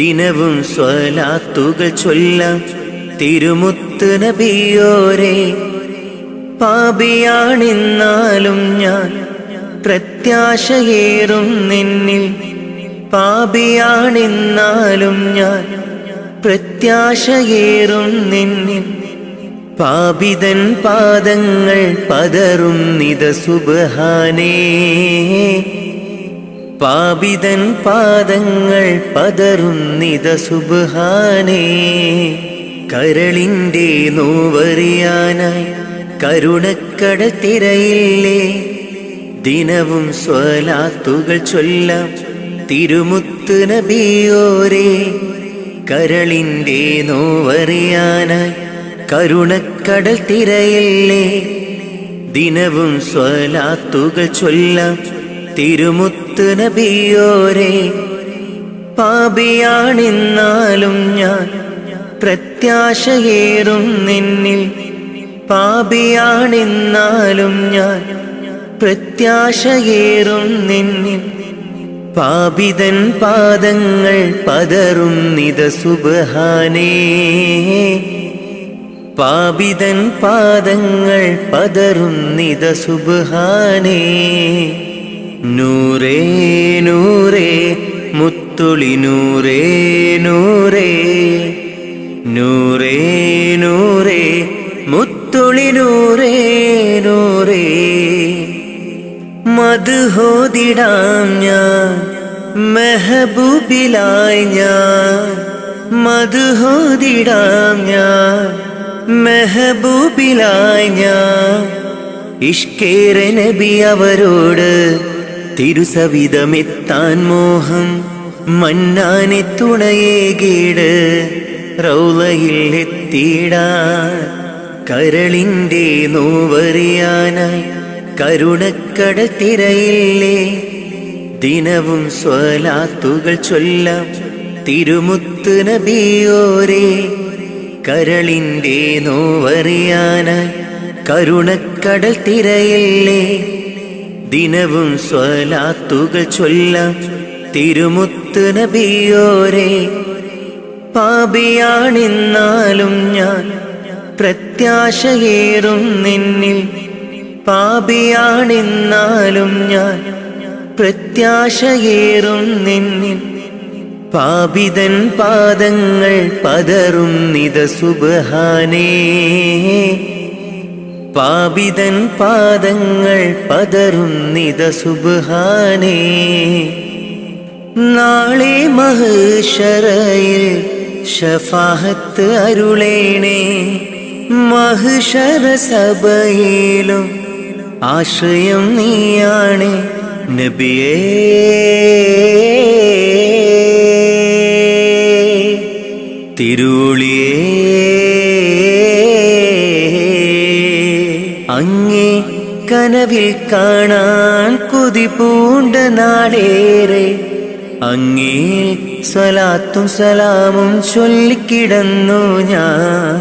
Speaker 1: ദിനവും സ്വലാത്തുകൾ ചൊല്ലാം തിരുമുത്ത് നബിയോരേ. പാപിയാണെന്നാലും ഞാൻ പ്രത്യാശയേറും നിന്നിൽ. പാപിയാണെന്നാലും ഞാൻ പ്രത്യാശയേറും നിന്നിൽ. പാപിതൻ പാദങ്ങൾ പതറും നിത സുബ്ഹാനേ. പാപിതൻ പാദങ്ങൾ പതറും നിത സുബ്ഹാനേ. കരളിൻ്റെ നോവറിയാനായി കരുണക്കടൽ തിരയില്ലേ. ദിനവും സ്വലാത്തുകൾ ചൊല്ലാം തിരുമുത്ത് നബിയോരേ. കരളിൻ്റെ നോവറിയാനായി കരുണക്കടൽ തിരയില്ലേ. ദിനവും സ്വലാത്തുകൾ ചൊല്ലാം തിരുമുത്ത് നബിയോരേ. പാപിയാണെന്നാലും ഞാൻ പ്രത്യാശയേറും നിന്നിൽ. പാപിയാണെന്നാലും ഞാൻ പ്രത്യാശയേറും നിന്നിൽ. പാപിതൻ പാദങ്ങൾ പതറും നിത സുബ്ഹാനേ. പാപിതൻ പാദങ്ങൾ പതറും നിത സുബ്ഹാനേ. നൂറേ നൂറേ മുത്തുളി നൂറേ നൂറേ. നൂറേ നൂറേ മുത്തുളി നൂറേ നൂറേ. മദ്ഹോദിടാം ഞാൻ മെഹബൂബിലായി ഞാൻ. മദ്ഹോദിടാം ഞാൻ മെഹബൂബിലായി ഞാൻ. ഇഷ്കേറെ നബി അവരോട് തിരുസവിധമെത്താൻ മോഹം. മന്നാനെ തുണയേകീട് റൗളയിൽ എത്തിയിടാൻ. കരളിൻ്റെ നോവറിയാനായി കരുണക്കടൽ തിരയില്ലേ. ദിനവും സ്വലാത്തുകൾ ചൊല്ലാം തിരുമുത്ത് നബിയോരേ. കരളിൻ്റെ നോവറിയാനായി കരുണക്കടൽ തിരയില്ലേ. ദിനവും സ്വലാത്തുകൾ ചൊല്ലാം തിരുമുത്ത് നബിയോരേ. പാപിയാണെന്നാലും ഞാൻ പ്രത്യാശയേറും നിന്നിൽ. പാപിയാണെന്നാലും ഞാൻ പ്രത്യാശയേറും നിന്നിൽ. പാപിതൻ പാദങ്ങൾ പതറും നിത സുബ്ഹാനേ. പാപിതൻ പാദങ്ങൾ പതറും നിത സുബ്ഹാനേ. നാളെ മഹ്ശറയിൽ ശഫാഅത്ത് അരുളേണേ. മഹ്ശറ സഭയിലും ആശ്രയം നീയാണ് നബിയേ. തിരുളിയേ അങ്ങേ കനവിൽ കാണാൻ കൊതി പൂണ്ട നാടേറെ. അങ്ങേ സ്വലാത്തും സലാമും ചൊല്ലിക്കിടന്നു ഞാൻ.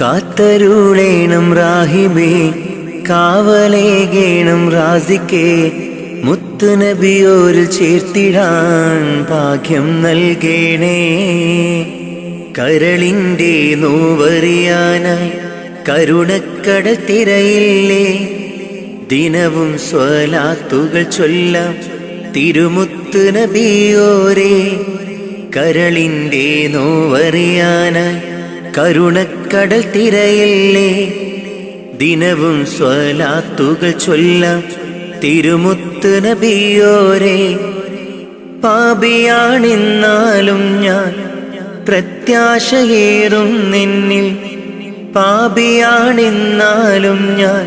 Speaker 1: കാത്തരുളേണം റാഹിബേ കാവലേകേണം റാസിക്കേ മുത്തുനബിയോരിൽ ചേർത്തിടാൻ ഭാഗ്യം നൽകേണേ. കരളിൻ്റെ നോവറിയാനായി കരുണക്കടൽ തിരയില്ലേ, ദിനവും സ്വലാത്തുകൾ ചൊല്ലാം തിരുമുത്ത് നബിയോരേ. കരളിൻ്റെ നോവറിയാനായി കരുണക്കടൽ തിരയില്ലേ, ദിനവും സ്വലാത്തുകൾ ചൊല്ലാം തിരുമുത്ത് നബിയോരേ. പാപിയാണെന്നാലും ഞാൻ പ്രത്യാശയേറും നിന്നിൽ, പാപിയാണെന്നാലും ഞാൻ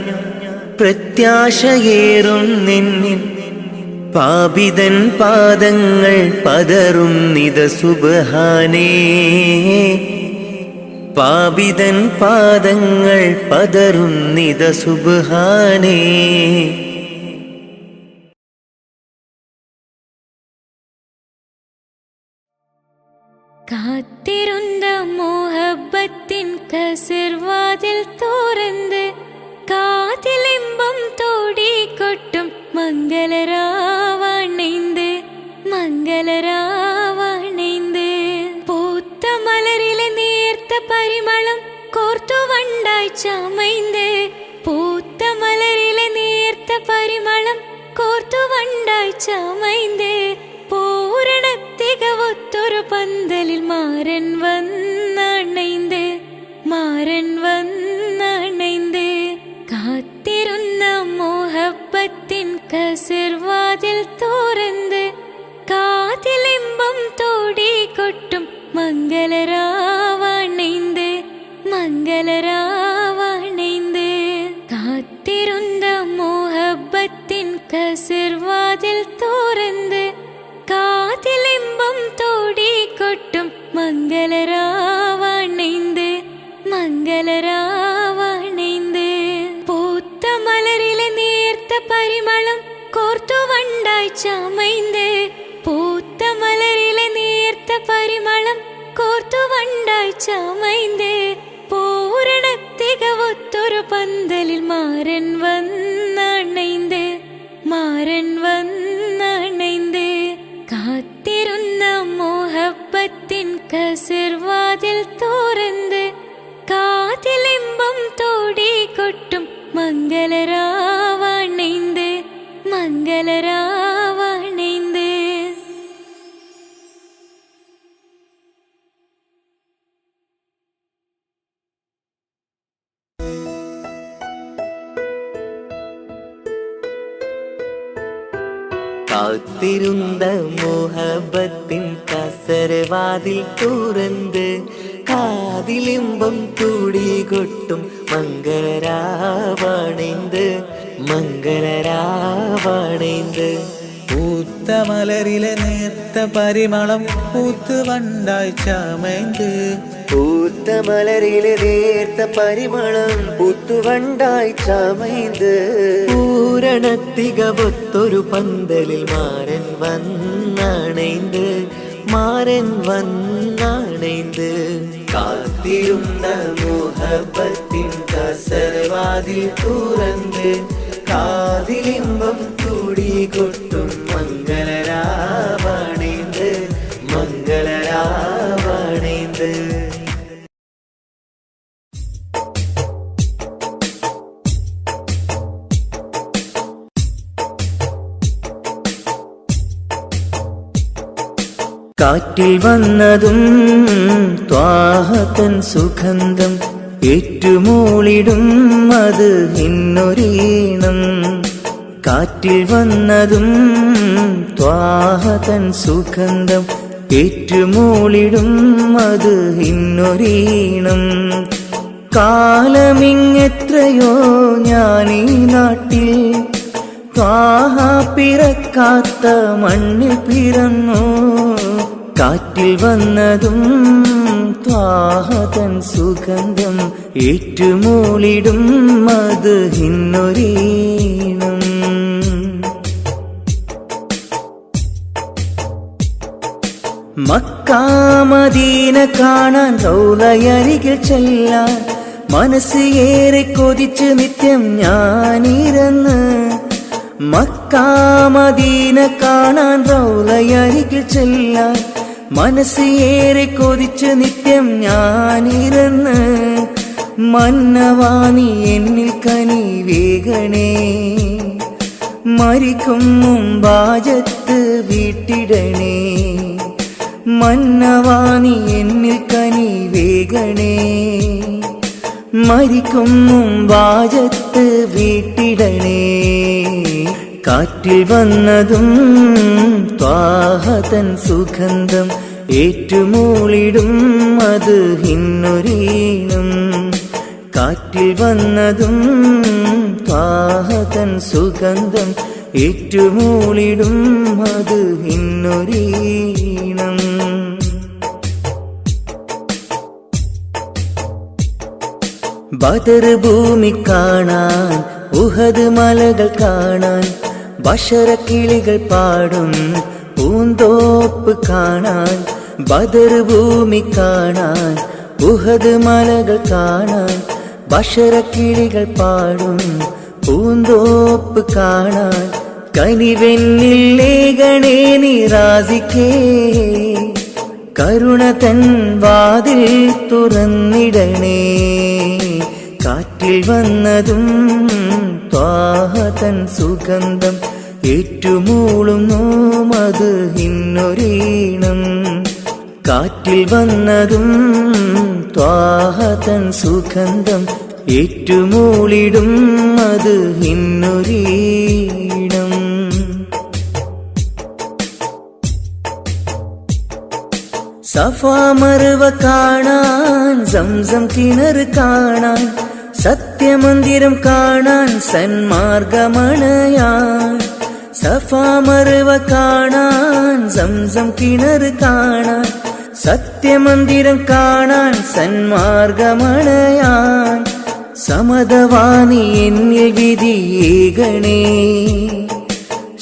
Speaker 1: പ്രത്യാശയേറും നിന്നിൽ. പാപിതൻ പാദങ്ങൾ പതറും നിത സുബ്ഹാനേ, പാപിതൻ പാദങ്ങൾ പതറും നിത സുബ്ഹാനേ.
Speaker 3: കാത്തിരുന്ന മോഹബത്തിൻ കസിർവാതിൽ തുറന്ന് കാതിലിമ്പം തോടിക്കൊട്ടും മംഗളരാവണൈந்து മംഗളരാവണൈந்து. പൂത്ത മലരിലെ നേർത്ത പരിമളം കോർത്തു വണ്ടായി ചമൈந்து, പൂത്ത മലരിലെ നേർത്ത പരിമളം കോർത്തു വണ്ടായി ചമൈந்து. പൂരണത്തികവൊത്തൊരു പന്തലിൽ മാരൻ വന്നണൈந்து, മാരൻ വന്നണൈந்து. കാത്തിരുന്ന മോഹബത്തിൻ കസിർവാതിൽ തുറന്ന് കാതിലിമ്പം തോടിക്കൊട്ടും മംഗളരാവണൈந்து മംഗളരാവണൈந்து. കാത്തിരുന്ന മോഹബത്തിൻ കസിർവാതിൽ തുറന്ന് കാതിലിമ്പം തോടിക്കൊട്ടും മംഗളരാവണൈந்து മംഗളരാവണൈந்து. പൂത്ത മലരിലെ നേർത്ത പരിമളം കോർത്തു വണ്ടായി ചമൈந்து, പൂത്ത മലരിലെ നേർത്ത പരിമളം കോർത്തു വണ്ടായി ചമൈந்து. പൂരണത്തികവൊത്തൊരു പന്തലിൽ മാരൻ വന്നണൈந்து, മാരൻ വന്നണൈந்து. കാത്തിരുന്ന മോഹബത്തിൻ കസിർവാതിൽ തുറന്ന് കാതിലിമ്പം തോടിക്കൊട്ടും മംഗളരാവണൈந்து മംഗളരാവണൈந்து.
Speaker 1: കാത്തിരുന്ന മോഹബത്തിൻ കസരവാതിൽ തുറന്ന് കാതിലിമ്പം കൂടികൊട്ടും മംഗളരാവണൈந்து മംഗളരാവണൈந்து.
Speaker 2: പൂത്ത മലരിലെ നേർത്ത പരിമളം പൂത്ത് വണ്ടായി ചമൈந்து,
Speaker 1: പൂത്ത മലരിലെ നേർത്ത പരിമളം പൂത്തുവണ്ടായി ചമൈந்து. പൂരണത്തികവൊത്തൊരു പന്തലിൽ മാരൻ വന്നണൈந்து, മാരൻ വന്നണൈந்து. കാത്തിരുന്ന മോഹബത്തിൻ കസരവാതിൽ തുറന്ന് കാതിലിമ്പം കൂടികൊട്ടും മംഗളരാവണൈந்து മംഗളരാവണൈந்து. കാറ്റിൽ വന്നതും ത്വാഹതൻ സുഗന്ധം ഏറ്റുമൂളിടും അത് ഇന്നൊരീണം. കാറ്റിൽ വന്നതും ത്വാഹതൻ സുഗന്ധം ഏറ്റുമൂളിടും അത് ഇന്നൊരീണം. കാലമിങ്ങെത്രയോ ഞാനീ നാട്ടിൽ ത്വാഹ പിറക്കാത്ത മണ്ണിൽ പിറന്നു. കാറ്റിൽ വന്നതും ത്വാഹതൻ സുഗന്ധം ഏറ്റുമൂളിടും അത് ഇന്നൊരീണം. മക്ക മദീന കാണാൻ റൗളയരികിൽ ചെല്ലാൻ മനസ്സ് ഏറെ കൊതിച്ച് നിത്യം ഞാനിരുന്ന് മക്കാ മദീന കാണാൻ റൗളയരികിൽ ചെല്ലാൻ. മനസ്സ് ഏറെ കൊതിച്ച് നിത്യം ഞാനിരുന്ന് മന്നവാനി എന്നിൽ കനി വേഗണേ. മരിക്കും മുമ്പാജത്ത് വീട്ടിടണേ. മന്നവാനി എന്നിൽ കനി വേഗണേ. മരിക്കും മുമ്പാജത്ത് വീട്ടിടണേ. കാറ്റിൽ വന്നതും ത്വാഹതൻ സുഗന്ധം ഏറ്റുമൂളിടും അത് ഹിന്നൊരീണം. കാറ്റിൽ വന്നതും ത്വാഹതൻ സുഗന്ധം ഏറ്റുമൂളിടും അത് ഹിന്നൊരീണം. ബദർ ഭൂമി കാണാൻ ഉഹദ് മലകൾ കാണാൻ ബഷറക്കിളികൾ പാടും പൂന്തോപ്പ് കാണാൻ. ബദർ ഭൂമി കാണാൻ ഉഹദ് മലകൾ കാണാൻ ബഷറക്കിളികൾ പാടും പൂന്തോപ്പ് കാണാൻ. കനിവെന്നിൽ ലേഖണേ നിറാസിക്കേ. കരുണ തൻ വാതിൽ തുറന്നിടണേ. കാറ്റിൽ വന്നതും ത്വാഹതൻ സുഗന്ധം ഏറ്റുമൂളുന്നു അത് ഹിന്നൊരീണം. കാറ്റിൽ വന്നതും ത്വാഹതൻ സുഗന്ധം ഏറ്റുമൂളിടും അത് ഹിന്നൊരീണം. സഫാ മർവ കാണാൻ സംസം കിണർ കാണാൻ സത്യമന്ദിരം കാണാൻ സന്മാർഗമണയാൻ. സഫാ മർവ കാണാൻ സംസം കിണർ കാണാൻ സത്യമന്ദിരം കാണാൻ സന്മാർഗമണയാൻ. സമദവാനി എന്നിൽ വിധിയേകണേ.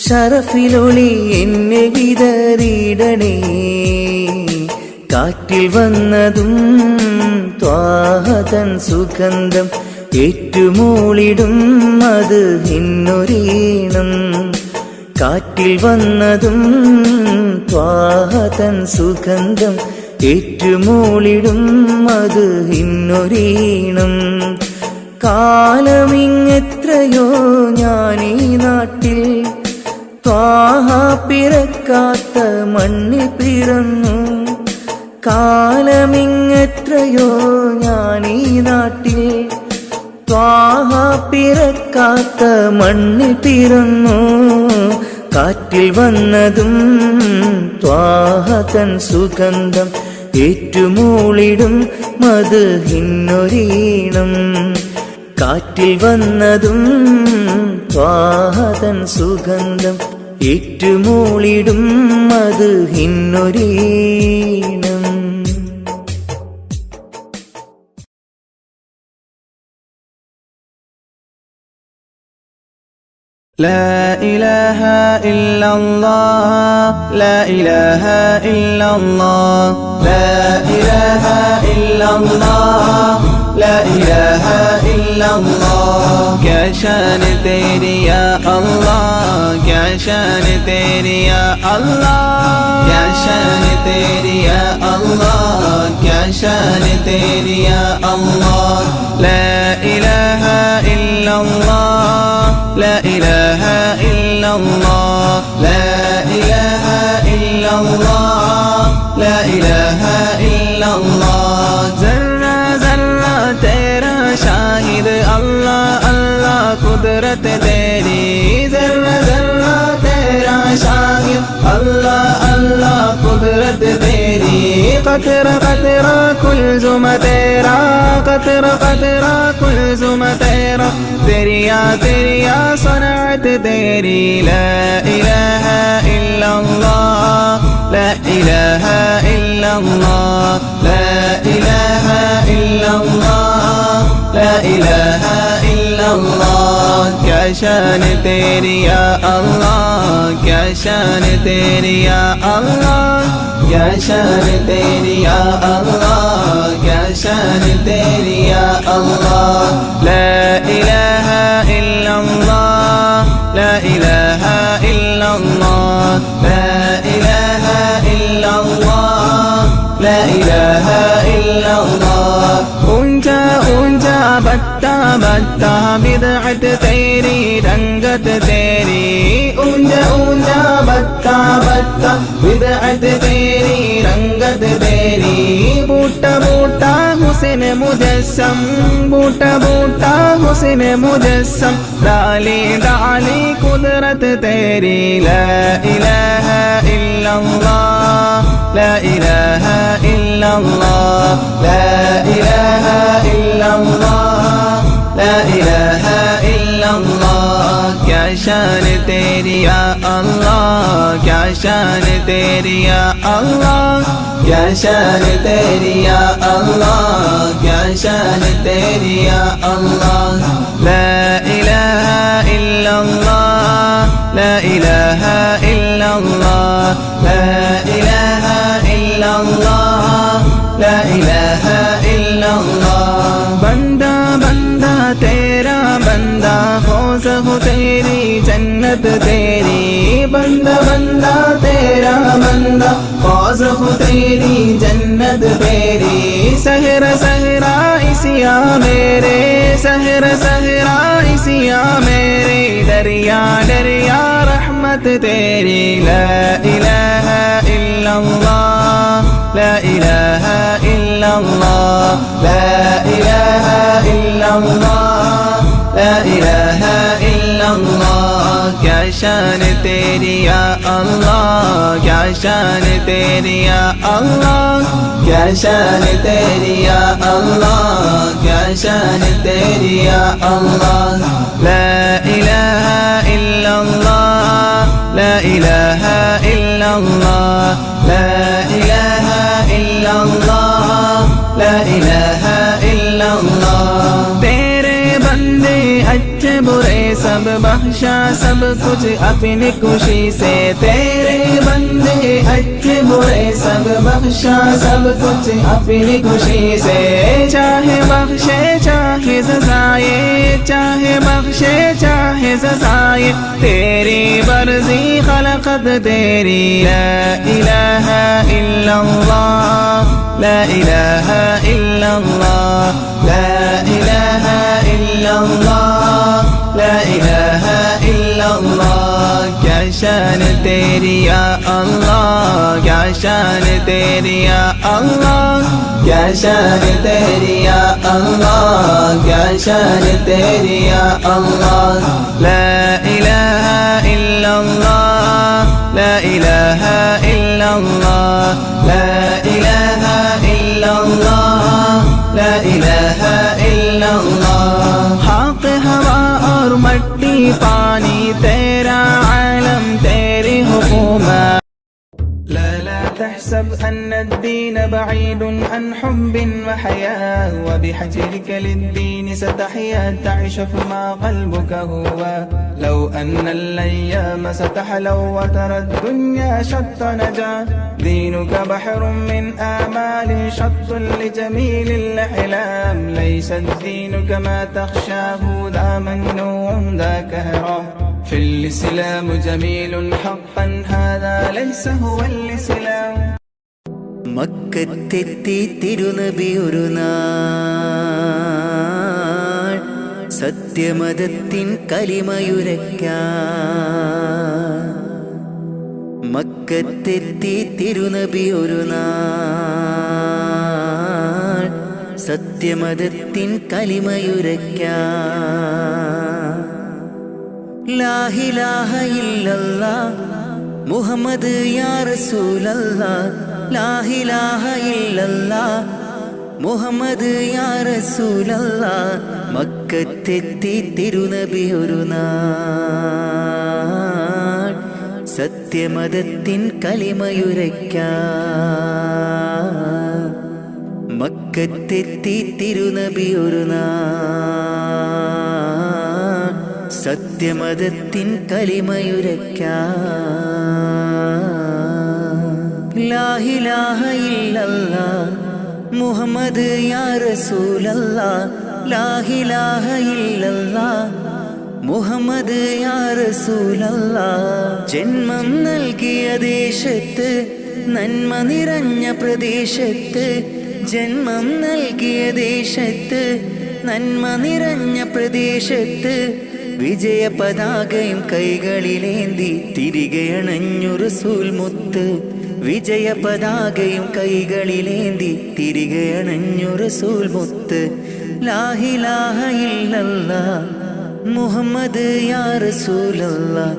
Speaker 1: ഷറഫിലൊളി എന്നിൽ വിതറിയിടണേ. കാറ്റിൽ വന്നതും ത്വാഹതൻ സുഗന്ധം ഏറ്റുമൂളിടും അത് ഹിന്നൊരീണം. കാറ്റിൽ വന്നതും ത്വാഹതൻ സുഗന്ധം ഏറ്റുമൂളിടും അത് ഹിന്നൊരീണം. കാലമിങ്ങെത്രയോ ഞാനീ നാട്ടിൽ ത്വാഹ പിറക്കാത്ത മണ്ണിൽ പിറന്നു. കാലമിങ്ങെത്രയോ ഞാനീ നാട്ടിൽ ത്വാഹ പിറക്കാത്ത മണ്ണിൽ പിറന്നു. കാറ്റിൽ വന്നതും ത്വാഹതൻ സുഗന്ധം ഏറ്റുമൂളിടും അത് ഹിന്നൊരീണം. കാറ്റിൽ വന്നതും ത്വാഹതൻ സുഗന്ധം ഏറ്റുമൂളിടും അത് ഹിന്നൊരീണം.
Speaker 2: لا إله إلا الله لا إله إلا الله لا إله إلا الله لا إله إلا الله. क्या शान तेरी या अल्लाह क्या शान तेरी या अल्लाह क्या शान तेरी या अल्लाह क्या शान तेरी या अल्लाह. لا إله إلا الله لا إله إلا الله لا إله إلا الله لا إله إلا الله. ज़र्रा ज़र्रा तेरा शाहिद अल्लाह अल्लाह कुदरत तेरी. ज़र्रा ज़र्रा तेरा शाहिद अल्लाह अल्लाह कुदरत तेरी. क़तरा क़तरा कुलज़ुम तेरा क़तरा क़तरा कुलज़ुम तेरा. तेरिया तेरिया सनाअत तेरी. ला इलाहा इल्लल्लाह ला इलाहा इल्लल्लाह ला इलाहा इल्लल्लाह ला इलाहा इल्लल्लाह. क्या शान तेरी या अल्लाह क्या शान तेरी या अल्लाह क्या शान तेरी या अल्लाह क्या शान तेरी या अल्लाह ला इलाहा इल्लल्लाह ला इलाहा इल्लल्लाह ला इलाहा इल्लल्लाह ला इलाहा इल्लल्लाह ऊंचा ऊंचा बत्ता बत्ता बिदअत तेरी रंगत तेरी ऊंचा ऊंचा बत्ता बत्ता बिदअत तेरी रंगत तेरी बूटा बूटा हुस्न मुजस्सम बूटा बूटा हुस्न मुजस्सम डाली डाली कुदरत तेरी ला इलाहा इल्लल्लाह ला इलाहा इल्लल्लाह ला इलाहा इल्लल्लाह ला इलाहा इल्लल्लाह क्या शान तेरी या अल्लाह क्या शान तेरी या अल्लाह क्या शान तेरी या अल्लाह क्या शान तेरी या अल्लाह ला इलाहा इल्लल्लाह ला इलाहा इल्लल्लाह ला इलाहा इल्लल्लाह ला इलाहा इल्लल्लाह बंदा बंदा तेरा बंदा फौज हो तेरी जन्नत तेरी बंदा बंदा तेरा बंदा फौज हो तेरी जन्नत तेरी सहरा सहरा इसिया मेरे सहरा सहरा इसिया मेरे दरिया दरिया रहमत तेरी ला इलाहा इल्लल्लाह ला इलाहा इल्लल्लाह ला इलाहा इल्लल्लाह ला इलाहा इल्लल्लाह क्या शान तेरी या अल्लाह क्या शान तेरी या अल्लाह क्या शान तेरी या अल्लाह क्या शान तेरी या अल्लाह ला इलाहा इल्लल्लाह ला इलाहा इल्लल्लाह ला इलाहा इल्लल्लाह ला इलाहा इल्लल्लाह तेरे बंदे अच्छे बुरे सब बख्शा सब कुछ अपनी खुशी से तेरे बंदे अच्छे बुरे सब बख्शा सब कुछ अपनी खुशी से चाहे बख्शे चाहे सजाए चाहे बख्शे चाहे सजाए तेरी मर्जी खलकत तेरी ला इलाहा इल्लल्लाह ला इलाहा इल्लल्लाह ला इलाहा इल्लल्लाह ला इलाहा इल्लल्लाह क्या शान तेरी या अल्लाह क्या शान तेरी या अल्लाह क्या शान तेरी या अल्लाह क्या शान तेरी या अल्लाह ला इलाहा इल्लल्लाह ला इलाहा इल्लल्लाह ला इलाहा इल्लल्लाह ला इलाहा इल्लल्लाह हक हवा और मट्टी पानी तेरा आलम तेरी हुकूमत لا تحسب أن الدين بعيد عن حب وحياة وبحجرك للدين ستحيا تعيش فيما قلبك هو لو أن الأيام ستحلو وترى الدنيا شط نجاة دينك بحر من آمال شط لجميل الأحلام ليس الدين كما تخشاه ذا ممنوع ذا كهرام في الإسلام جميل حقا هذا ليس هو الإسلام
Speaker 1: മക്കത്തെത്തി തിരുനബി ഒരു നാൾ സത്യമതത്തിൻ കലിമയുരയ്ക്കാൻ മക്കത്തെത്തി തിരുനബി ഒരു നാൾ സത്യമതത്തിൻ കലിമയുരയ്ക്കാൻ ലാ ഇലാഹ ഇല്ലല്ലാഹ് മുഹമ്മദ് യാ റസൂലല്ലാഹ് ലാ ഇലാഹ ഇല്ലല്ലാഹ് മുഹമ്മദ് യാ റസൂലല്ലാഹ് മക്കത്തെത്തി തിരുനബി ഒരു നാൾ സത്യമതത്തിൻ കലിമയുരയ്ക്കാൻ മക്കത്തെത്തി തിരുനബി ഒരു നാൾ സത്യമതത്തിൻ കലിമയുരയ്ക്കാൻ ലാ ഇലാഹ ഇല്ലല്ലാഹ് മുഹമ്മദ് യാ റസൂലല്ലാഹ് ലാ ഇലാഹ ഇല്ലല്ലാഹ് മുഹമ്മദ് യാ റസൂലല്ലാഹ് ജന്മം നൽകിയ ദേശത്ത് നന്മ നിറഞ്ഞ പ്രദേശത്ത് ജന്മം നൽകിയ ദേശത്ത് നന്മ നിറഞ്ഞ പ്രദേശത്ത് വിജയ പതാകയും കൈകളിലേന്തി തിരികെ അണഞ്ഞു റസൂൽ മുത്ത് വിജയ പതാകയും കൈകളിലേന്തി തിരികെ അണഞ്ഞു റസൂൽ മുത്ത് ലാ ഇലാഹ ഇല്ലല്ലാഹ് മുഹമ്മദ് യാ റസൂലല്ലാഹ്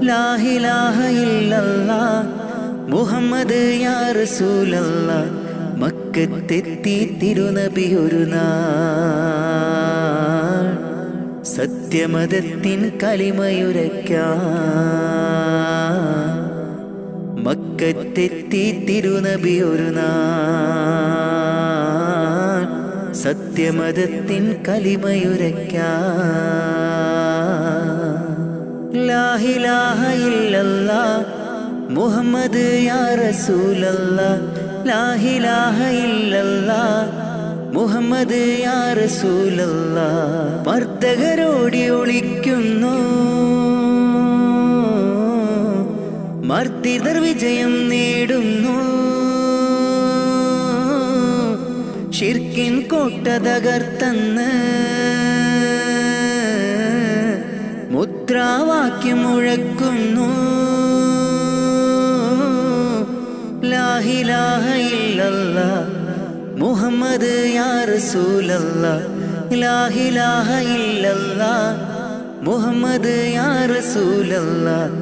Speaker 1: ലാ ഇലാഹ ഇല്ലല്ലാഹ് മുഹമ്മദ് യാ റസൂലല്ലാഹ് മക്കത്തെത്തി തിരുനബി ഒരു നാൾ സത്യമതത്തിൻ കലിമയുരയ്ക്കാൻ മക്കത്തെത്തി തിരുനബി ഒരു നാൾ സത്യമതത്തിൻ കലിമയുരയ്ക്കാൻ ലാ ഇലാഹ ഇല്ലല്ലാഹ് മുഹമ്മദ് യാ റസൂലല്ലാഹ് ലാ ഇലാഹ ഇല്ലല്ലാഹ് മുഹമ്മദ് യാ റസൂലല്ലാഹ് മർദ്ദകരോടി ഒളിക്കുന്നു മർദ്ദിതർ വിജയം നേടുന്നു ശിർക്കിൻ കോട്ട തകർത്തന്ന് മുദ്രാവാക്യം മുഴക്കുന്നു ലാ ഇലാഹ ഇല്ലല്ലാഹ് മുഹമ്മദ് യാ റസൂലല്ലാഹ് ലാ ഇലാഹ ഇല്ലല്ലാഹ് മുഹമ്മദ് യാ റസൂലല്ലാഹ്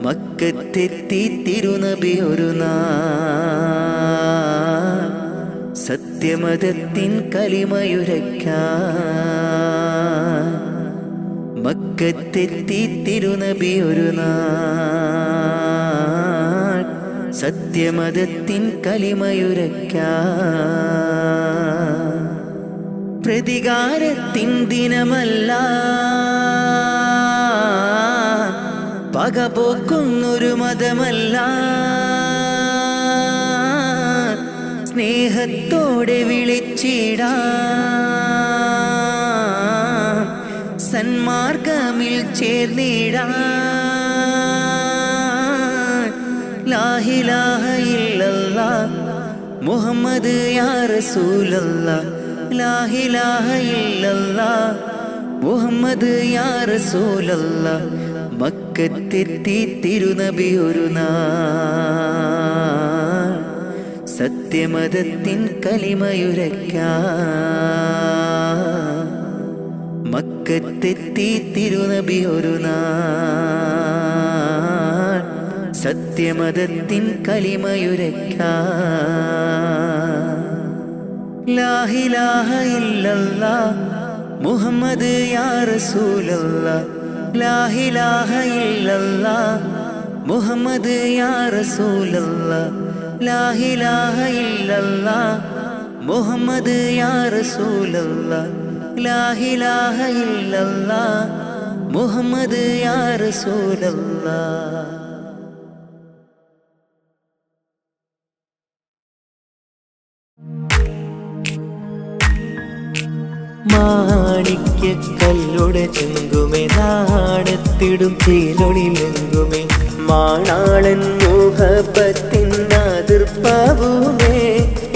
Speaker 1: മക്കത്തെത്തി തിരുനബി ഒരു നാൾ സത്യമതത്തിൻ കലിമയുരയ്ക്കാൻ മക്കത്തെത്തി തിരുനബി ഒരു നാൾ സത്യമതത്തിൻ കലിമയുരയ്ക്കാൻ പ്രതികാരത്തിൻ ദിനമല്ല പകപോക്കുന്നൊരു മതമല്ല സ്നേഹത്തോടെ വിളിച്ചിടാം സന്മാർഗമിൽ ചേർന്നിടാം ലാ ഇലാഹ ഇല്ലല്ലാഹ് മുഹമ്മദ് യാ റസൂലല്ലാഹ് ലാ ഇലാഹ ഇല്ലല്ലാഹ് മുഹമ്മദ് യാ റസൂലല്ലാഹ് മക്കത്തെത്തി തിരുനബി ഒരു നാൾ സത്യമതത്തിൻ കലിമയുരയ്ക്കാൻ മക്കത്തെത്തി തിരുനബി ഒരു നാൾ സത്യമതത്തിൻ കലിമയുരയ്ക്കാൻ ലാ ഇലാഹ ഇല്ലല്ലാഹ് മുഹമ്മദ് യാ റസൂലല്ലാഹ് ലാ ഇലാഹ ഇല്ലല്ലാഹ് മുഹമ്മദ് യാ റസൂലല്ലാഹ് ലാ ഇലാഹ ഇല്ലല്ലാഹ് മുഹമ്മദ് യാ റസൂലല്ലാഹ് ലാ ഇലാഹ ഇല്ലല്ലാഹ് മുഹമ്മദ് യാ റസൂലല്ലാഹ് മാണിക്യക്കല്ലുടെ ചെങ്കുമേ നാണത്തിടും ചേലൊളിലെങ്കുമേ മാണാളൻ മോഹപ്പത്തിൻ അതിർപ്പാവുമേ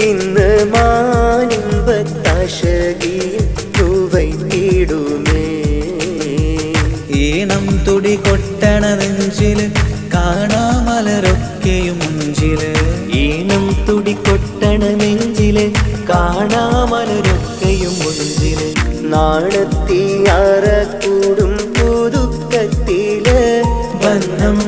Speaker 1: ഇന്ന് മാനിമ്പത്താശകിയിൽ തൂവൈത്തിടുമേ
Speaker 2: ഈണം തുടി കൊട്ടണ നെഞ്ചില് കാണാമലരൊക്കെയും മുഞ്ചില്
Speaker 1: ഈണം തുടി കൊട്ടണ നെഞ്ചില് കാണാമലരൊക്കെയും മുഞ്ചില് നാണത്തിയാറ കൂടും പുതുക്കത്തില് ബന്ധം